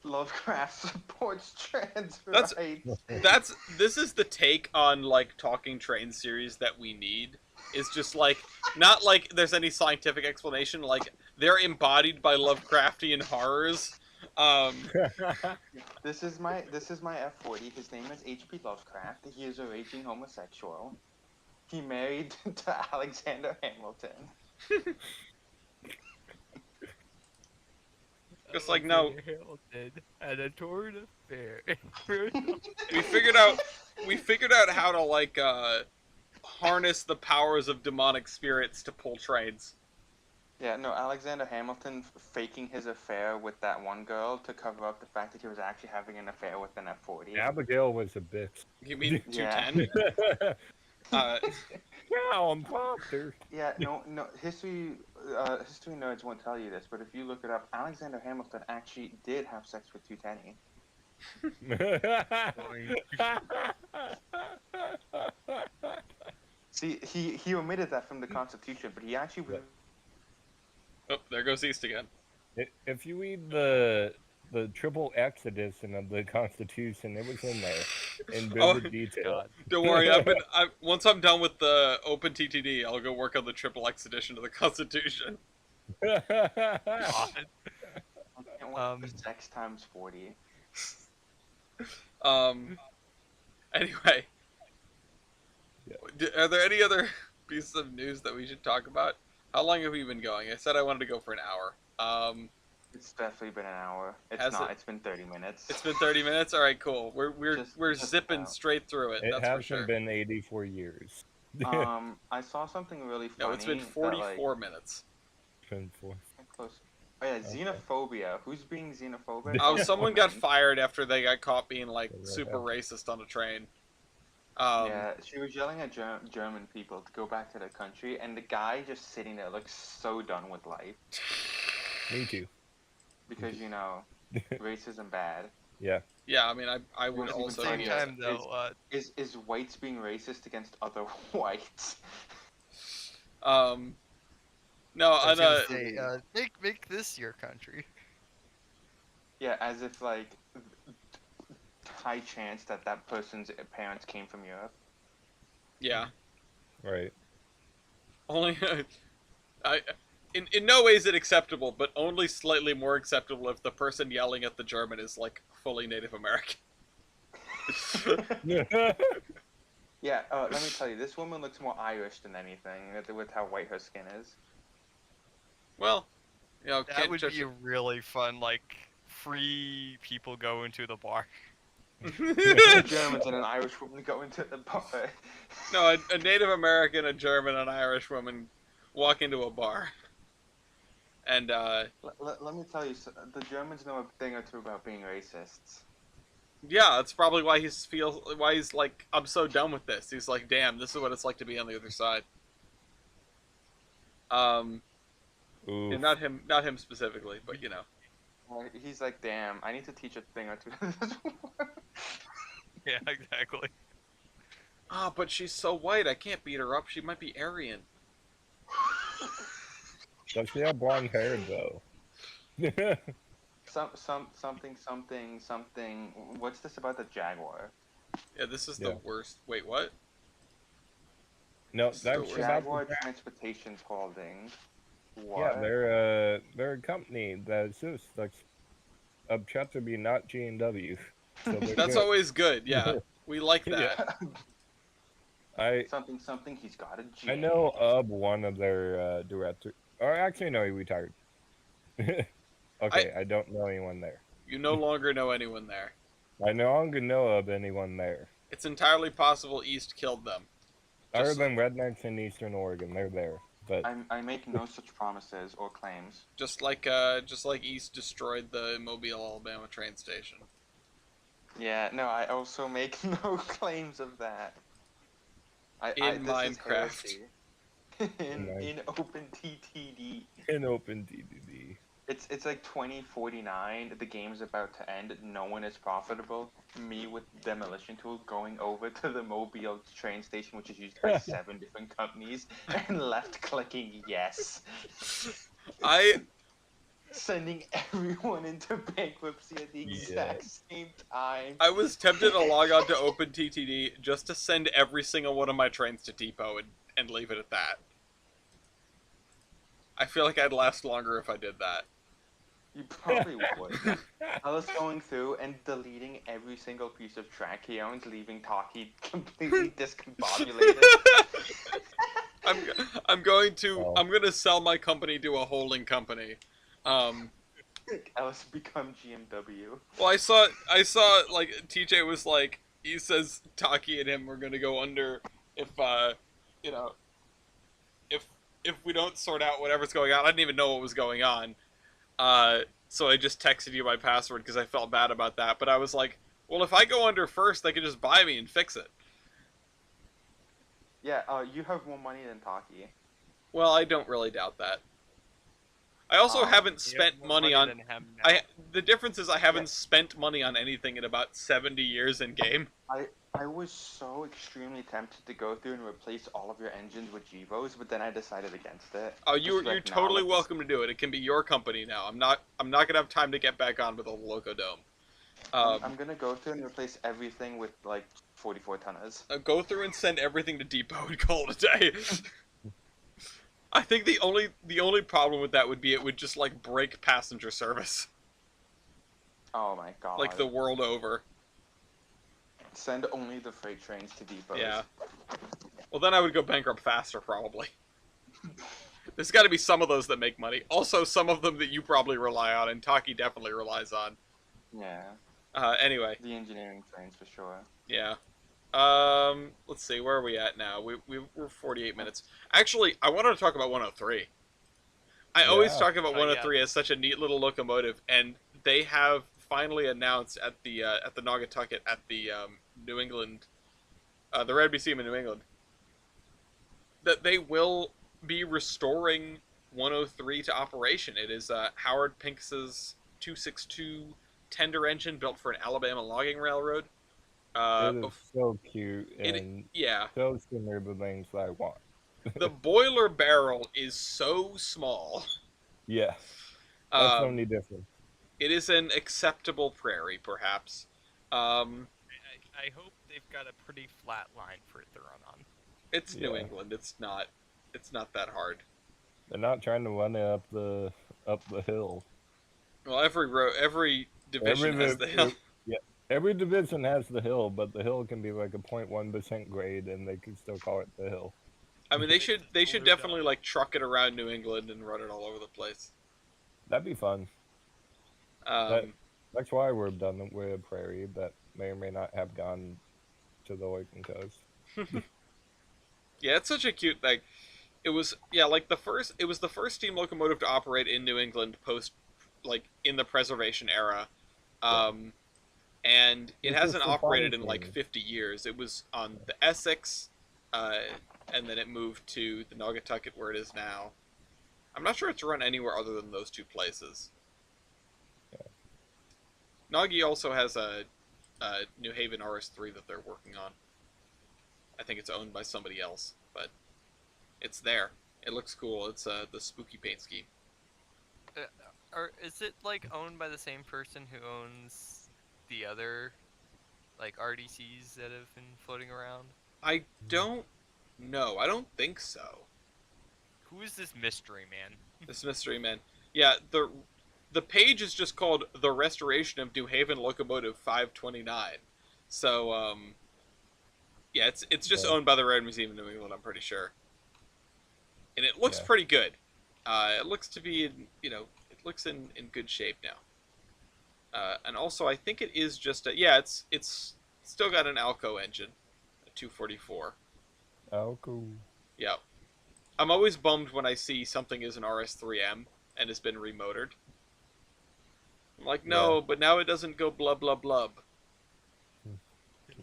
S2: Lovecraft supports trans
S1: That's-
S2: rights.
S1: This is the take on like talking train series that we need. Is just like not like there's any scientific explanation. Like they're embodied by Lovecraftian horrors.
S2: This is my F40. His name is H.P. Lovecraft. He is a raging homosexual. He married to Alexander Hamilton.
S1: Just like no,
S3: Hamilton had a torrid affair.
S1: we figured out how to like harness the powers of demonic spirits to pull trains.
S2: Yeah, no, Alexander Hamilton faking his affair with that one girl to cover up the fact that he was actually having an affair with an F40.
S4: Abigail was a bitch.
S1: You mean
S2: Yeah.
S1: 210?
S4: Yeah, I'm Proctor.
S2: Yeah, no, history nerds won't tell you this, but if you look it up, Alexander Hamilton actually did have sex with 210. See, he omitted that from the Constitution, but he actually was.
S1: Oh, there goes East again.
S4: If you read the triple X edition of the Constitution, it was in there in vivid detail.
S1: Don't worry, once I'm done with the OpenTTD, I'll go work on the triple X edition of the Constitution.
S2: Sex times 40.
S1: Anyway, are there any other pieces of news that we should talk about? How long have we been going? I said I wanted to go for an hour.
S2: It's definitely been an hour.
S1: Has it?
S2: It's been 30 minutes.
S1: It's been 30 minutes. All right, cool. We're
S2: Just
S1: zipping
S2: about.
S1: straight through it.
S4: It
S1: That's for
S4: hasn't
S1: sure.
S4: been 84 years.
S2: I saw something really funny.
S1: No, it's been 44 minutes.
S4: Been four.
S2: Close. Oh yeah, xenophobia. Who's being xenophobic?
S1: Oh, someone got fired after they got caught being like super racist on a train.
S2: Yeah, she was yelling at German people to go back to their country, and the guy just sitting there looks so done with life.
S4: Me too.
S2: Because, racism bad.
S4: Yeah.
S1: Yeah, I mean, I would
S2: At the
S1: also.
S3: Same
S2: Yeah.
S3: time, though,
S2: Is whites being racist against other whites?
S1: No,
S5: I was
S1: and
S5: gonna say, make this your country.
S2: Yeah, as if like high chance that that person's parents came from Europe.
S1: Yeah.
S4: Right.
S1: Only, in no way is it acceptable, but only slightly more acceptable if the person yelling at the German is like fully Native American.
S2: Yeah, let me tell you, this woman looks more Irish than anything with how white her skin is.
S1: Well, you know,
S3: That
S1: can't
S3: would
S1: judge
S3: be a really fun, like, free people go into the bar.
S2: Two Germans and an Irish woman go into the bar.
S1: No, a Native American, a German, an Irish woman walk into a bar, and
S2: Let me tell you, the Germans know a thing or two about being racists.
S1: yeah, that's probably why he's like, I'm so done with this. He's like, damn, this is what it's like to be on the other side.
S4: Oof.
S1: And not him specifically, but you know.
S2: He's like, damn, I need to teach a thing or two.
S3: Yeah, exactly.
S1: Ah, but she's so white, I can't beat her up. She might be Aryan.
S4: Does she have blonde hair though?
S2: Something. What's this about the Jaguar?
S1: Yeah, this is
S4: Yeah.
S1: the worst. Wait, what?
S4: No,
S1: This is
S4: that's
S1: the worst.
S4: about
S2: Jaguar
S4: the
S2: Transportation Holdings. What?
S4: Yeah, they're a company that's just like upset to be not G&W. So they're
S1: That's
S4: good.
S1: always good. Yeah, we like that.
S2: Something. He's got a G.
S4: I know of one of their directors. Or actually, no, he retired. Okay, I don't know anyone there.
S1: You no longer know anyone there.
S4: I no longer know of anyone there.
S1: It's entirely possible East killed them.
S4: Other
S1: Just,
S4: than rednecks in Eastern Oregon, they're there. But
S2: I make no such promises or claims.
S1: just like East destroyed the Mobile, Alabama train station.
S2: Yeah, no, I also make no claims of that.
S1: In
S2: this is
S1: Minecraft.
S2: heresy. in OpenTTD.
S4: in OpenTTD.
S2: It's like 2049. The game's about to end. No one is profitable. Me with demolition tool going over to the Mobile train station, which is used by 7 different companies, and left clicking yes.
S1: I
S2: Sending everyone into bankruptcy at the exact same time.
S1: was tempted to log on to OpenTTD just to send every single one of my trains to Depot and leave it at that. I feel like I'd last longer if I did that.
S2: You probably would. I was going through and deleting every single piece of track he owns, leaving Taki completely discombobulated.
S1: I'm going to sell my company to a holding company.
S2: Alice become GMW.
S1: Well, I saw like TJ was like, he says Taki and him are gonna go under if you know, if we don't sort out whatever's going on. I didn't even know what was going on. So I just texted you my password because I felt bad about that. But I was like, well, if I go under first, they can just buy me and fix it.
S2: Yeah, you have more money than Taki.
S1: Well, I don't really doubt that. I also haven't spent money on. The difference is I haven't spent money on anything in about 70 years in game.
S2: I was so extremely tempted to go through and replace all of your engines with Gevos, but then I decided against it.
S1: Oh, you're totally welcome to do it. It can be your company now. I'm not gonna have time to get back on with a Locodome.
S2: I'm gonna go through and replace everything with like 44 tonners.
S1: Go through and send everything to Depot and call it a day. I think the only problem with that would be it would just like break passenger service.
S2: Oh my god.
S1: Like the world over.
S2: Send only the freight trains to depots.
S1: Yeah. Well, then I would go bankrupt faster, probably. There's got to be some of those that make money. Also, some of them that you probably rely on, and Taki definitely relies on.
S2: Yeah.
S1: Anyway.
S2: The engineering trains, for sure.
S1: Yeah. Let's see, where are we at now? We're 48 minutes. Actually, I wanted to talk about 103. I always talk about 103 as such a neat little locomotive, and they have finally announced at the Naugatucket at the New England, the Red Museum in New England, that they will be restoring 103 to operation. It is Howard Pink's 262 tender engine built for an Alabama logging railroad.
S4: It is so cute and so similar to things that I want.
S1: The boiler barrel is so small.
S4: Yeah, that's the only difference.
S1: It is an acceptable prairie, perhaps.
S3: I hope they've got a pretty flat line for it to run on.
S1: It's New
S4: Yeah.
S1: England. It's not that hard.
S4: They're not trying to run it up the hill.
S1: Well, every division has the hill.
S4: Yeah, every division has the hill, but the hill can be like a 0.1% grade, and they can still call it the hill.
S1: I mean, they should
S3: Load
S1: definitely
S3: up.
S1: like truck it around New England and run it all over the place.
S4: That'd be fun. That's why we're done with a prairie that may or may not have gone to the Oregon coast.
S1: Yeah, it's such a cute thing. It was the first steam locomotive to operate in New England post in the preservation era. And it
S4: It's a
S1: hasn't operated in
S4: supply
S1: like
S4: chain.
S1: 50 years. It was on the Essex, and then it moved to the Naugatucket where it is now. I'm not sure it's run anywhere other than those two places. Nagi also has a New Haven RS3 that they're working on. I think it's owned by somebody else, but it's there. It looks cool. It's the spooky paint scheme.
S3: Or is it like owned by the same person who owns the other like RDCs that have been floating around?
S1: I don't know. I don't think so.
S3: Who is this mystery man?
S1: This mystery man. Yeah, the page is just called The Restoration of New Haven Locomotive 529. So, yeah, it's just
S4: Yeah.
S1: owned by the Railroad Museum of New England, I'm pretty sure. And it looks
S4: Yeah.
S1: pretty good. It looks to be it looks in good shape now. And also, I think it is just it's still got an Alco engine, a 244.
S4: Oh, cool.
S1: Yeah. I'm always bummed when I see something is an RS3M and has been remotored. I'm like, no,
S4: Yeah.
S1: but now it doesn't go blub blub blub.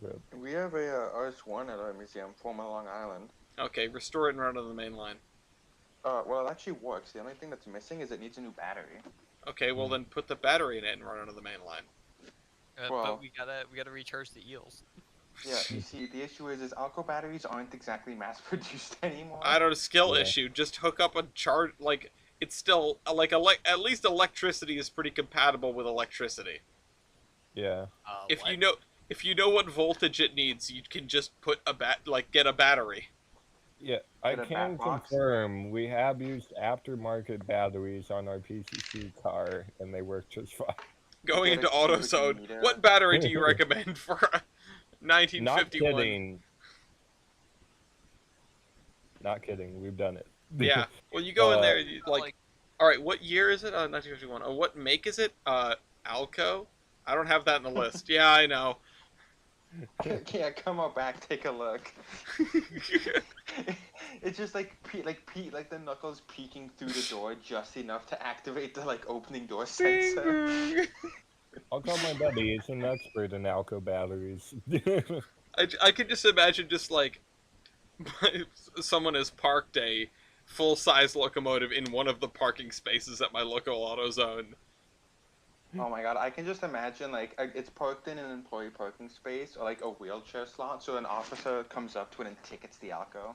S4: Rip.
S2: We have a RS1 at our museum, former Long Island.
S1: Okay, restore it and run on the main line.
S2: Well, it actually works. The only thing that's missing is it needs a new battery.
S1: Okay, well then put the battery in it and run onto the main line.
S2: Well-
S3: But we gotta recharge the eels.
S2: Yeah, you see, the issue is Alco batteries aren't exactly mass-produced anymore.
S1: I don't know, skill
S4: Yeah.
S1: issue. Just hook up a charge. Like it's still at least electricity is pretty compatible with electricity.
S4: Yeah.
S1: If you know what voltage it needs, you can just put get a battery.
S4: Yeah, I
S2: Get a
S4: can
S2: back box?
S4: confirm we have used aftermarket batteries on our PCC car, and they work just fine.
S1: Going
S2: Get a
S1: into
S2: cubic
S1: AutoZone,
S2: meter.
S1: what battery do you recommend for a
S4: Not
S1: 1951?
S4: kidding. Not kidding. We've done it.
S1: Yeah. Well, you go in there,
S3: Not
S1: you, all right, what year is it? 1951. Oh, what make is it? Alco? I don't have that in the list. Yeah, I know.
S2: Yeah, come on back, take a look. It's just like the knuckles peeking through the door just enough to activate the opening door sensor.
S4: I'll call my buddy. He's an expert in Alco batteries.
S1: I could just imagine someone has parked a full-size locomotive in one of the parking spaces at my local AutoZone.
S2: Oh my god, I can just imagine it's parked in an employee parking space or a wheelchair slot, so an officer comes up to it and tickets the Alco.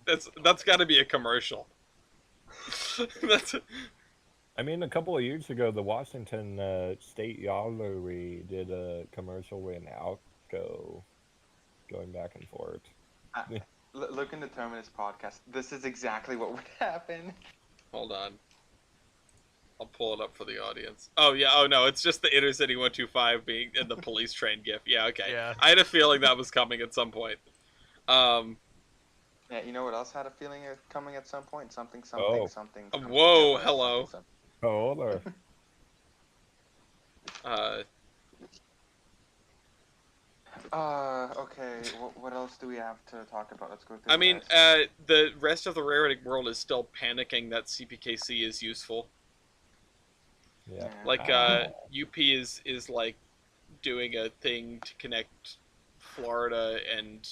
S1: That's got to be a commercial. That's
S4: I mean, a couple of years ago, the Washington State Yardley did a commercial with an Alco going back and forth.
S2: Look in the Terminus Podcast. This is exactly what would happen.
S1: Hold on. I'll pull it up for the audience. Oh yeah. Oh no, it's just the Intercity 125 being in the police train gif. Yeah. Okay.
S3: Yeah.
S1: I had a feeling that was coming at some point.
S2: Yeah, you know what else had a feeling of coming at some point? Something.
S4: Oh.
S2: Something.
S1: Whoa, hello.
S2: something.
S4: Oh, there.
S2: Okay. What else do we have to talk about? Let's go through.
S1: I
S2: the
S1: mean,
S2: rest.
S1: the rest of the railroading world is still panicking that CPKC is useful.
S4: Yeah.
S1: Like, UP is like doing a thing to connect Florida and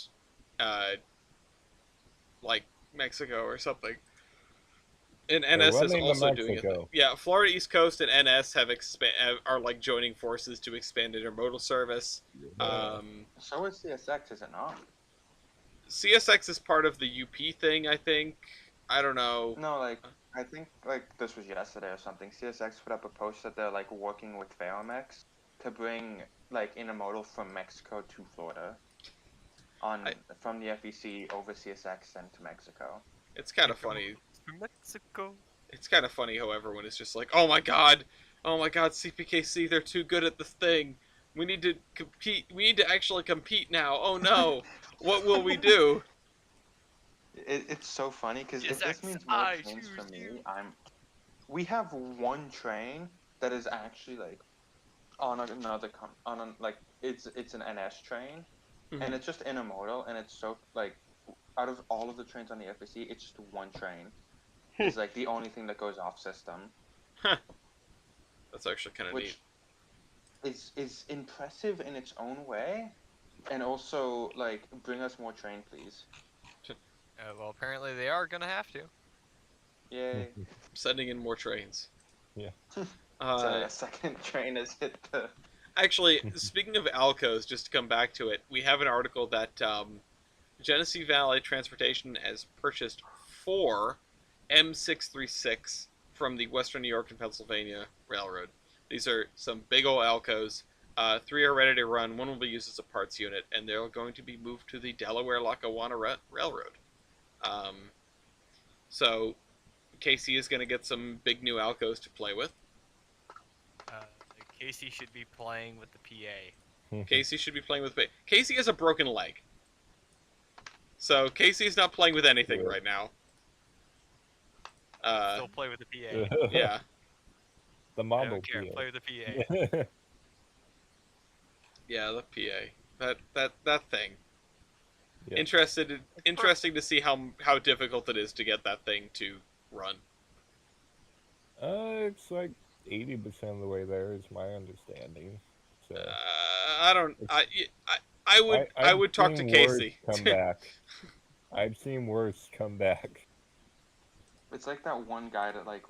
S1: like Mexico or something. And NS is
S4: running to
S1: also doing it.
S4: Mexico.
S1: Yeah, Florida East Coast and NS are like joining forces to expand intermodal service.
S2: So is CSX, is it not?
S1: CSX is part of the UP thing, I think. I don't know.
S2: No, I think like this was yesterday or something. CSX put up a post that they're like working with Ferromex to bring like intermodal from Mexico to Florida on
S1: I-
S2: from the FEC over CSX and to Mexico.
S1: It's kind of funny.
S3: Mexico.
S1: It's kind of funny, however, when it's just like, oh my god, CPKC, they're too good at this thing. We need to compete. We need to actually compete now. Oh no, what will we do?
S2: It's so funny because if this
S3: CSX,
S2: means more
S3: I
S2: trains for
S3: choose
S2: me,
S3: you.
S2: we have one train that is actually like on another on a, like it's an NS train, and it's just intermodal, and it's so like out of all of the trains on the FAC, it's just one train. It's like the only thing that goes off system,
S1: That's actually kind of neat.
S2: which is impressive in its own way, and also like bring us more train, please.
S3: Well, apparently they are gonna have to.
S2: Yay!
S1: Sending in more trains.
S4: Yeah.
S2: So a second train has hit the.
S1: Actually, speaking of Alcos, just to come back to it, we have an article that Genesee Valley Transportation has purchased 4 M636 from the Western New York and Pennsylvania Railroad. These are some big old Alcos. 3 are ready to run. 1 will be used as a parts unit, and they're going to be moved to the Delaware-Lackawanna Railroad. So Casey is going to get some big new Alcos to play with.
S3: Casey should be playing with the PA.
S1: Casey should be playing with. Casey has a broken leg, so Casey's not playing with anything
S4: Yeah.
S1: right now.
S3: Still play with the PA.
S1: Yeah.
S4: The
S3: I
S4: model
S3: don't care.
S4: PA.
S3: Play with the PA.
S1: Yeah, the PA. That thing.
S4: Yeah.
S1: Interesting to see how difficult it is to get that thing to run.
S4: It's like 80% of the way there is my understanding. So
S1: I don't. I
S4: I've
S1: would talk to
S4: seen
S1: Casey.
S4: worse come back. I've seen worse come back.
S2: It's like that one guy that like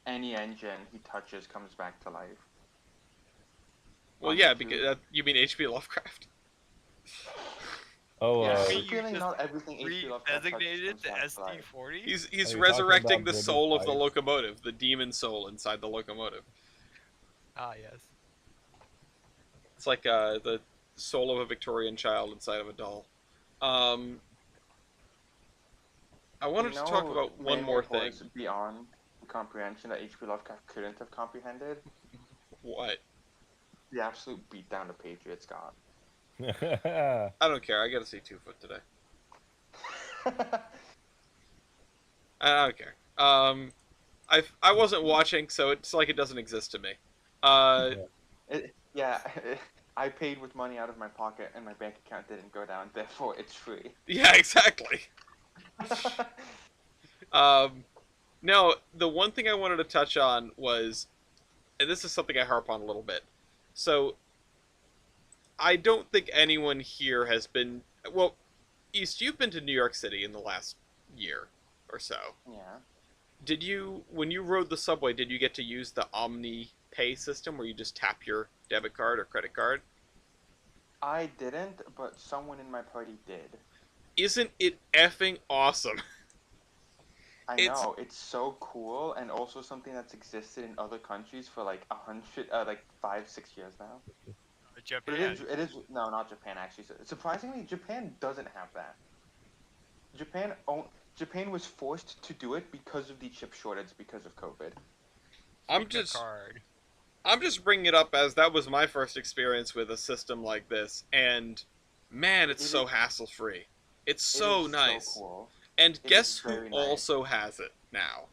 S2: any engine he touches comes back to life.
S1: Well, yeah, because you mean H.P. Lovecraft?
S4: Oh,
S2: Yeah,
S3: You
S2: I'm feeling
S3: just
S2: not everything HP Lovecraft touches
S3: Redesignated
S2: comes
S3: the
S2: back to life.
S3: SD40.
S1: He's
S4: Are you talking
S1: resurrecting
S4: about
S1: the
S4: British
S1: soul of the
S4: Lights?
S1: locomotive, the demon soul inside the locomotive.
S3: Ah, yes.
S1: It's like the soul of a Victorian child inside of a doll. I wanted to talk about one more thing.
S2: Beyond the comprehension that HP Lovecraft couldn't have comprehended.
S1: What?
S2: The absolute beatdown the Patriots got.
S1: I don't care. I got to see 2 Foot today. I don't care. I wasn't watching, so it's like it doesn't exist to me.
S2: Yeah, I paid with money out of my pocket and my bank account didn't go down, therefore it's free.
S1: Yeah, exactly. No, the one thing I wanted to touch on was, and this is something I harp on a little bit. So, I don't think anyone here has been. Well, East, you've been to New York City in the last year or so.
S2: Yeah.
S1: Did you, when you rode the subway, did you get to use the Omni Pay system where you just tap your debit card or credit card?
S2: I didn't, but someone in my party did.
S1: Isn't it effing awesome? It's-
S2: know, it's so cool, and also something that's existed in other countries for like 5-6 years now.
S3: Japan.
S2: It is no, not Japan actually. Surprisingly, Japan doesn't have that. Japan was forced to do it because of the chip shortage because of COVID.
S1: I'm just bringing it up as that was my first experience with a system like this, and man, it's so hassle-free. It's so nice.
S2: So cool.
S1: And
S2: It
S1: guess
S2: is
S1: who
S2: very nice.
S1: also has it now?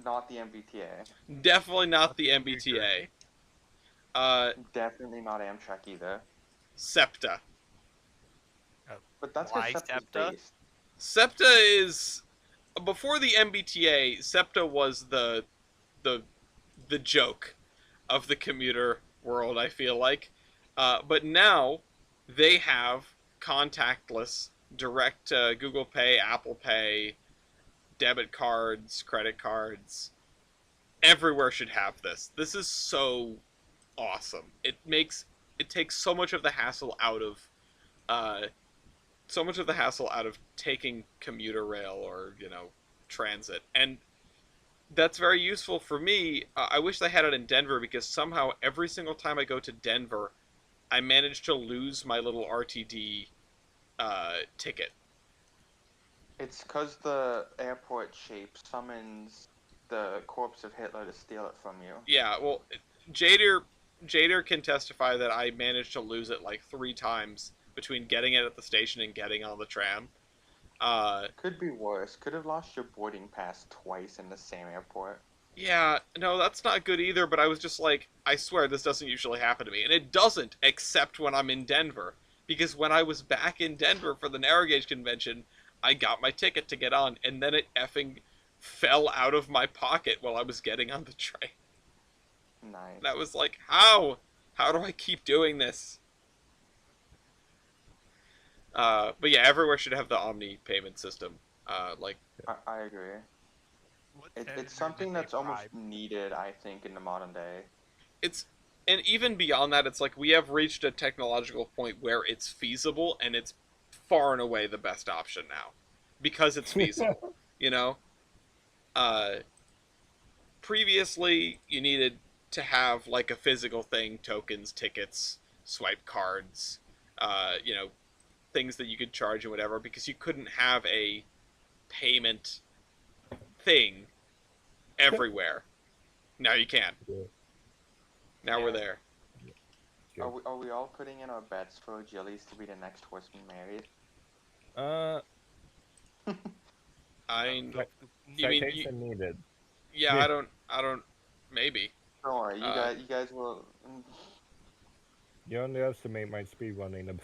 S2: Not the MBTA.
S1: Definitely not the MBTA.
S2: Definitely not Amtrak either.
S1: SEPTA.
S2: But that's
S3: Why
S2: because
S3: SEPTA?
S2: based.
S1: SEPTA is before the MBTA. SEPTA was the joke of the commuter world. I feel like, but now they have contactless, direct Google Pay, Apple Pay, debit cards, credit cards. Everywhere should have this. This is so awesome. It takes so much of the hassle out of taking commuter rail or transit, and that's very useful for me. I wish they had it in Denver because somehow every single time I go to Denver, I manage to lose my little RTD ticket.
S2: It's because the airport shape summons the corpse of Hitler to steal it from you.
S1: Yeah, well, Jader can testify that I managed to lose it like 3 times between getting it at the station and getting on the tram.
S2: Could be worse. Could have lost your boarding pass twice in the same airport.
S1: Yeah, no, that's not good either, but I was just like, I swear this doesn't usually happen to me. And it doesn't, except when I'm in Denver. Because when I was back in Denver for the Narrow Gauge convention, I got my ticket to get on, and then it effing fell out of my pocket while I was getting on the train.
S2: Nice.
S1: And I was like, how? How do I keep doing this? But yeah, everywhere should have the Omni payment system.
S2: I agree.
S3: What
S2: It's
S3: senator
S2: something
S3: did they
S2: that's almost
S3: bribe?
S2: needed, I think, in the modern day.
S1: It's and even beyond that, it's like we have reached a technological point where it's feasible, and it's far and away the best option now because it's feasible. You know, previously you needed to have like a physical thing, tokens, tickets, swipe cards, you know, things that you could charge and whatever, because you couldn't have a payment thing everywhere. Now you can.
S4: Yeah.
S1: Now
S3: Yeah.
S1: we're there.
S4: Sure.
S2: Are we all putting in our bets for Jillies to be the next horseman married?
S1: I
S3: Nope.
S1: You mean
S4: Citation needed.
S1: yeah,
S4: Yeah.
S1: I don't maybe.
S2: Don't worry,
S1: Uh,
S2: you guys will.
S4: You underestimate my speed running.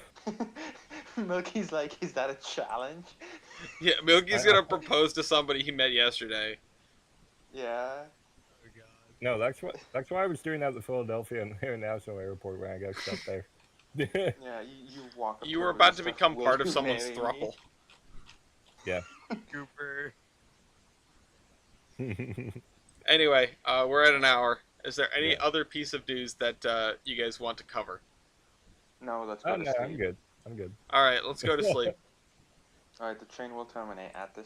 S2: Milky's like, is that a challenge?
S1: Yeah, Milky's
S4: I-
S1: gonna propose to somebody he met yesterday.
S2: Yeah.
S3: Oh god.
S4: No, that's why I was doing that at the Philadelphia International Airport when I got stuck there.
S2: Yeah, you walk up
S1: You
S2: to
S1: were
S2: her with
S1: about to
S2: stuff,
S1: become
S2: "Will
S1: part of
S2: you
S1: someone's
S2: marry me?"
S1: throuple.
S3: Cooper.
S1: Anyway, we're at an hour. Is there any
S4: Yeah.
S1: other piece of news that you guys want to cover?
S2: No, let's go
S4: Oh
S2: to
S4: no,
S2: sleep.
S4: I'm good. I'm good.
S1: All right, let's go to sleep.
S2: Alright, the train will terminate at this